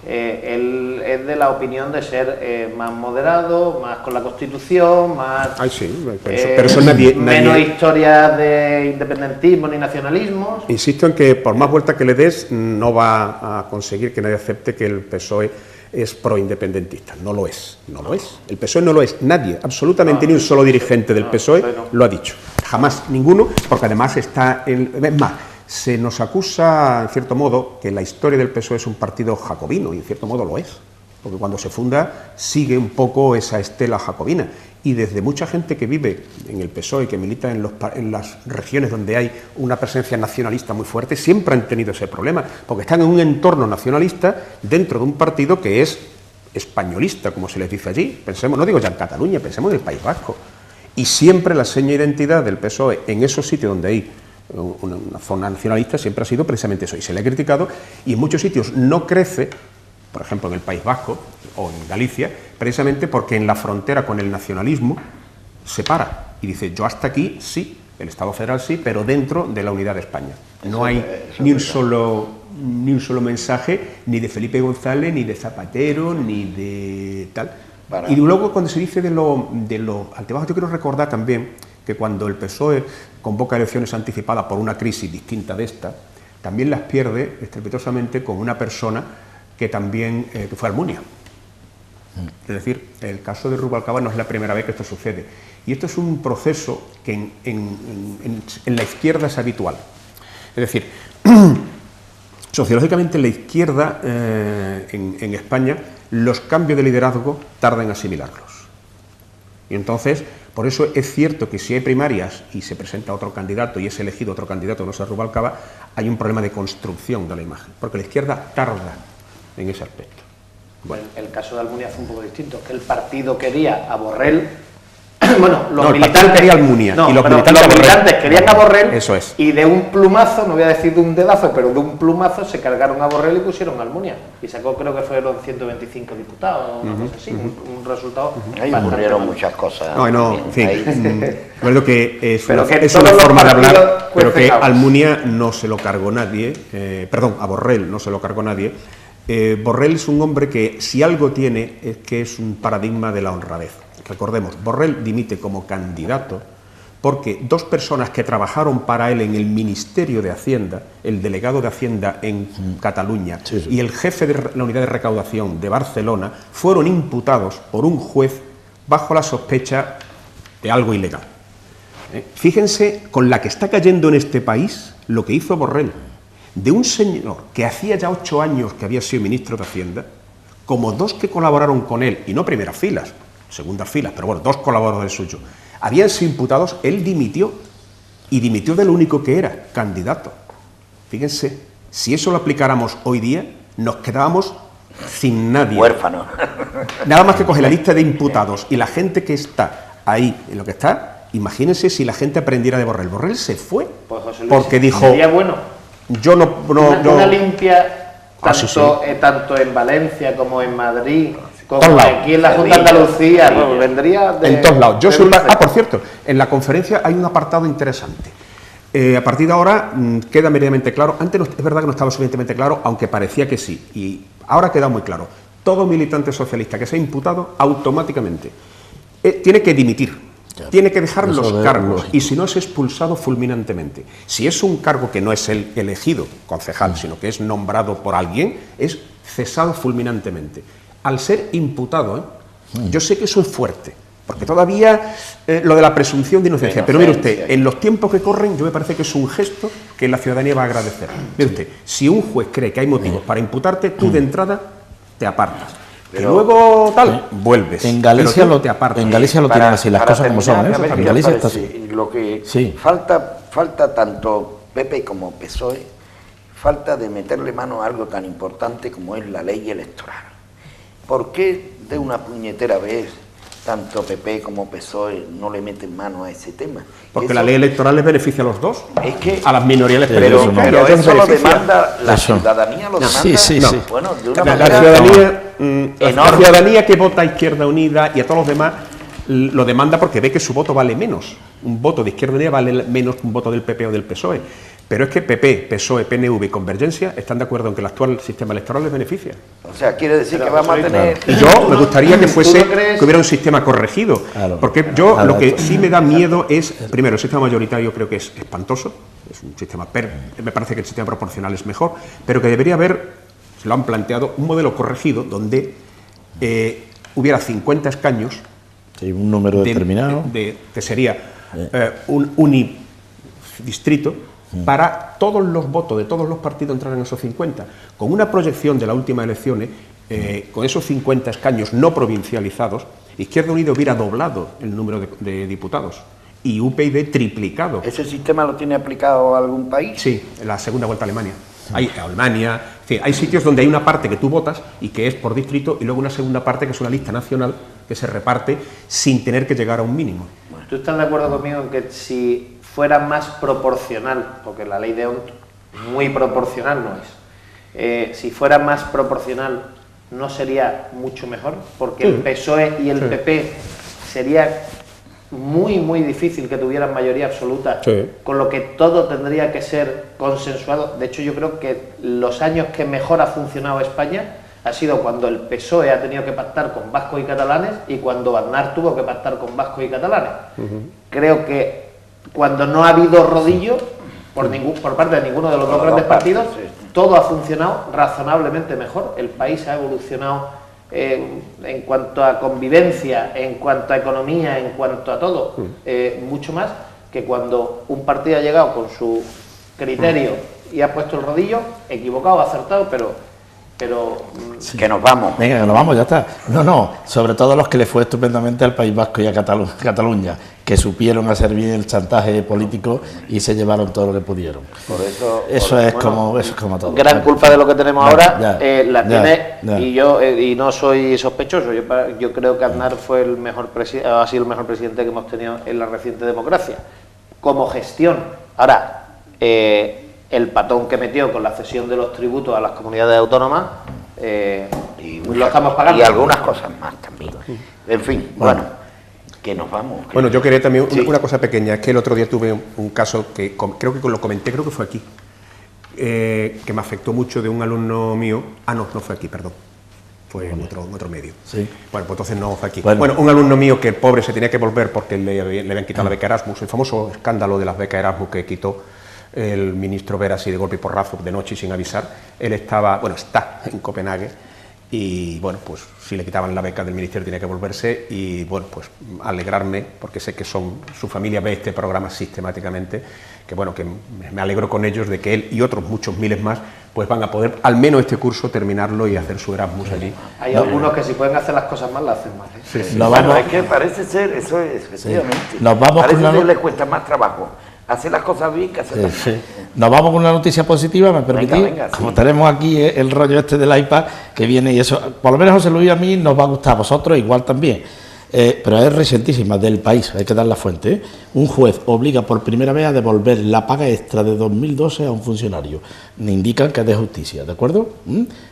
Él es de la opinión de ser más moderado, más con la Constitución, más... Ay, sí, pero eso nadie... Menos historias de independentismo ni nacionalismo. Insisto en que por más vuelta que le des, no va a conseguir que nadie acepte que el PSOE es proindependentista. No lo es, no lo es. El PSOE no lo es. Nadie, absolutamente ni un solo dirigente del PSOE lo ha dicho. Jamás, ninguno, porque además está... Es más, se nos acusa, en cierto modo, que la historia del PSOE es un partido jacobino, y en cierto modo lo es, porque cuando se funda sigue un poco esa estela jacobina, y desde mucha gente que vive en el PSOE, que milita en las regiones donde hay una presencia nacionalista muy fuerte, siempre han tenido ese problema, porque están en un entorno nacionalista dentro de un partido que es españolista, como se les dice allí. Pensemos, no digo ya en Cataluña, pensemos en el País Vasco, y siempre la seña de identidad del PSOE en esos sitios donde hay una zona nacionalista siempre ha sido precisamente eso, y se le ha criticado, y en muchos sitios no crece, por ejemplo en el País Vasco o en Galicia, precisamente porque en la frontera con el nacionalismo se para y dice, yo hasta aquí sí, el Estado federal sí, pero dentro de la unidad de España. No hay ni un solo mensaje ni de Felipe González, ni de Zapatero, ni de tal. Y luego cuando se dice de lo altibajo, yo quiero recordar también que cuando el PSOE convoca elecciones anticipadas por una crisis distinta de esta, también las pierde estrepitosamente con una persona que también que fue Almunia. Es decir, el caso de Rubalcaba no es la primera vez que esto sucede. Y esto es un proceso que en la izquierda es habitual. Es decir, sociológicamente en la izquierda en España los cambios de liderazgo tardan en asimilarlos. Y entonces, por eso es cierto que si hay primarias y se presenta otro candidato y es elegido otro candidato que no sea Rubalcaba, hay un problema de construcción de la imagen, porque la izquierda tarda en ese aspecto. Bueno, el caso de Almunia fue un poco distinto, que el partido quería a Borrell. Bueno, los militantes querían Almunia, no, y los militantes querían a Borrell. Eso es. Y de un plumazo, no voy a decir de un dedazo, pero de un plumazo se cargaron a Borrell y pusieron a Almunia. Y sacó, creo que fueron 125 diputados, una cosa así, un resultado. Ahí ocurrieron muchas cosas. No, en fin. Recuerdo que es es una forma de hablar, pero que Almunia no se lo cargó nadie, a Borrell no se lo cargó nadie. Borrell es un hombre que, si algo tiene, es que es un paradigma de la honradez. Recordemos, Borrell dimite como candidato porque dos personas que trabajaron para él en el Ministerio de Hacienda, el delegado de Hacienda en Cataluña y el jefe de la unidad de recaudación de Barcelona, fueron imputados por un juez bajo la sospecha de algo ilegal. Fíjense con la que está cayendo en este país lo que hizo Borrell, de un señor que hacía ya 8 años que había sido ministro de Hacienda, como dos que colaboraron con él, y no primeras filas, segundas filas, pero bueno, dos colaboradores suyos, habían sido imputados, él dimitió, y dimitió de lo único que era, candidato. Fíjense, si eso lo aplicáramos hoy día, nos quedábamos sin nadie. Huérfano. Nada más que coger la lista de imputados y la gente que está ahí, en lo que está, imagínense si la gente aprendiera de Borrell. Borrell se fue, pues José Luis, porque dijo... Sería bueno. Yo no... Una limpia, tanto en Valencia como en Madrid... Como aquí en la Junta de Andalucía, vendría de... En todos lados. Por cierto, en la conferencia hay un apartado interesante. A partir de ahora queda medianamente claro, antes es verdad que no estaba suficientemente claro, aunque parecía que sí, y ahora queda muy claro. Todo militante socialista que sea imputado, automáticamente tiene que dimitir, tiene que dejar los cargos, y si no es expulsado fulminantemente. Si es un cargo que no es el elegido concejal, sino que es nombrado por alguien, es cesado fulminantemente. Al ser imputado, yo sé que eso es fuerte, porque todavía lo de la presunción de inocencia, pero mire usted, en los tiempos que corren, yo me parece que es un gesto que la ciudadanía va a agradecer. Mire usted, si un juez cree que hay motivos para imputarte, tú de entrada te apartas. Pero, y luego vuelves. En Galicia lo te apartas. En Galicia lo tienen así, las cosas como son. En Galicia está así. Lo que falta tanto PP como PSOE, falta de meterle mano a algo tan importante como es la ley electoral. ¿Por qué de una puñetera vez tanto PP como PSOE no le meten mano a ese tema? Porque la ley electoral les beneficia a los dos, es que, a las minorías les beneficia. Pero eso lo beneficia. Demanda la ciudadanía, lo demanda. Sí. Bueno, de una la ciudadanía que vota a Izquierda Unida y a todos los demás lo demanda porque ve que su voto vale menos. Un voto de Izquierda Unida vale menos que un voto del PP o del PSOE. Pero es que PP, PSOE, PNV y Convergencia están de acuerdo en que el actual sistema electoral les beneficia. O sea, quiere decir que vamos a tener... Y yo me gustaría que hubiera un sistema corregido, porque yo lo que sí me da miedo es, primero, el sistema mayoritario creo que es espantoso, es un sistema, me parece que el sistema proporcional es mejor, pero que debería haber, se lo han planteado, un modelo corregido donde hubiera 50 escaños, sí, un número determinado, que sería un unidistrito, para todos los votos de todos los partidos entrar en esos 50, con una proyección de las últimas elecciones, con esos 50 escaños no provincializados, Izquierda Unida hubiera doblado el número de diputados y UPyD triplicado. ¿Ese sistema lo tiene aplicado algún país? Sí, en la segunda vuelta a Alemania. Hay Alemania, en fin, hay sitios donde hay una parte que tú votas y que es por distrito y luego una segunda parte que es una lista nacional que se reparte sin tener que llegar a un mínimo. ¿Tú estás de acuerdo conmigo en que si fuera más proporcional, porque la ley de Ont muy proporcional no es, si fuera más proporcional no sería mucho mejor? Porque el PSOE y el PP sería muy difícil que tuvieran mayoría absoluta, con lo que todo tendría que ser consensuado. De hecho, yo creo que los años que mejor ha funcionado España ha sido cuando el PSOE ha tenido que pactar con vascos y catalanes y cuando Aznar tuvo que pactar con vascos y catalanes. Creo que cuando no ha habido rodillo por parte de ninguno de los dos grandes partidos, todo ha funcionado razonablemente mejor. El país ha evolucionado en cuanto a convivencia, en cuanto a economía, en cuanto a todo, mucho más que cuando un partido ha llegado con su criterio y ha puesto el rodillo, equivocado, acertado, pero sí. Que nos vamos. Venga, que nos vamos, ya está. No, sobre todo los que le fue estupendamente al País Vasco y a Cataluña, que supieron hacer bien el chantaje político y se llevaron todo lo que pudieron. Eso es como todo. Gran culpa de lo que tenemos ahora la tiene, y yo y no soy sospechoso. Yo creo que Aznar fue ha sido el mejor presidente que hemos tenido en la reciente democracia, como gestión. Ahora, el patón que metió con la cesión de los tributos a las comunidades autónomas, lo estamos pagando. Y algunas cosas más también. En fin, bueno, que nos vamos. Bueno, yo quería también una cosa pequeña, es que el otro día tuve un caso que creo que lo comenté, creo que fue aquí, que me afectó mucho de un alumno mío. No fue aquí, perdón. Fue en otro medio. Sí. Bueno, pues entonces no fue aquí. Bueno, un alumno mío que el pobre se tenía que volver porque le habían quitado la beca Erasmus, el famoso escándalo de las becas Erasmus que quitó el ministro Vera así de golpe y porrazo, de noche y sin avisar. Él está en Copenhague y, bueno, pues si le quitaban la beca del ministerio tenía que volverse y, bueno, pues alegrarme, porque sé que su familia ve este programa sistemáticamente, que, bueno, que me alegro con ellos de que él y otros muchos miles más pues van a poder, al menos este curso, terminarlo y hacer su Erasmus allí. Hay algunos que si pueden hacer las cosas mal, las hacen mal. Sí. Bueno, es que parece ser, eso es, efectivamente. Nos vamos parece que les cuesta más trabajo hacer las cosas bien que hacerlas mal. Nos vamos con una noticia positiva, ¿me permitís? Venga, como tenemos aquí el rollo este del iPad que viene, y eso, por lo menos José Luis, a mí nos va a gustar, a vosotros igual también. Pero es recientísima, del país, hay que dar la fuente. Un juez obliga por primera vez a devolver la paga extra de 2012 a un funcionario. Me indican que es de justicia, ¿de acuerdo?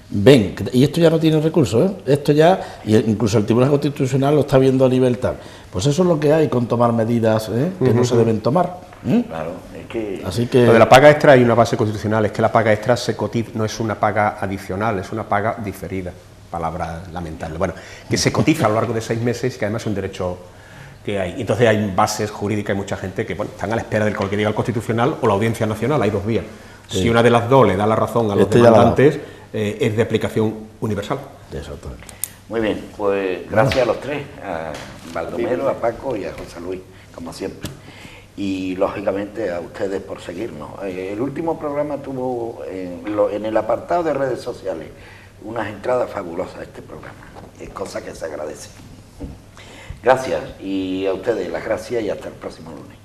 Ven, y esto ya no tiene recursos, esto ya, y incluso el Tribunal Constitucional lo está viendo a nivel tal. Pues eso es lo que hay con tomar medidas que no se deben tomar. Claro, es que... Así que... Lo de la paga extra hay una base constitucional, es que la paga extra se cotiza, no es una paga adicional, es una paga diferida. Palabra lamentable. Bueno, que se cotiza a lo largo de 6 meses y que además es un derecho que hay. Entonces hay bases jurídicas y mucha gente que, bueno, están a la espera de lo que diga el Constitucional o la Audiencia Nacional. Hay 2 vías. Sí. Si una de las dos le da la razón a los demandantes, es de aplicación universal. Exactamente. Muy bien, pues gracias a los tres, a Baldomero, a Paco y a José Luis, como siempre. Y lógicamente a ustedes por seguirnos. El último programa tuvo en el apartado de redes sociales unas entradas fabulosas a este programa, es cosa que se agradece. Gracias, y a ustedes las gracias y hasta el próximo lunes.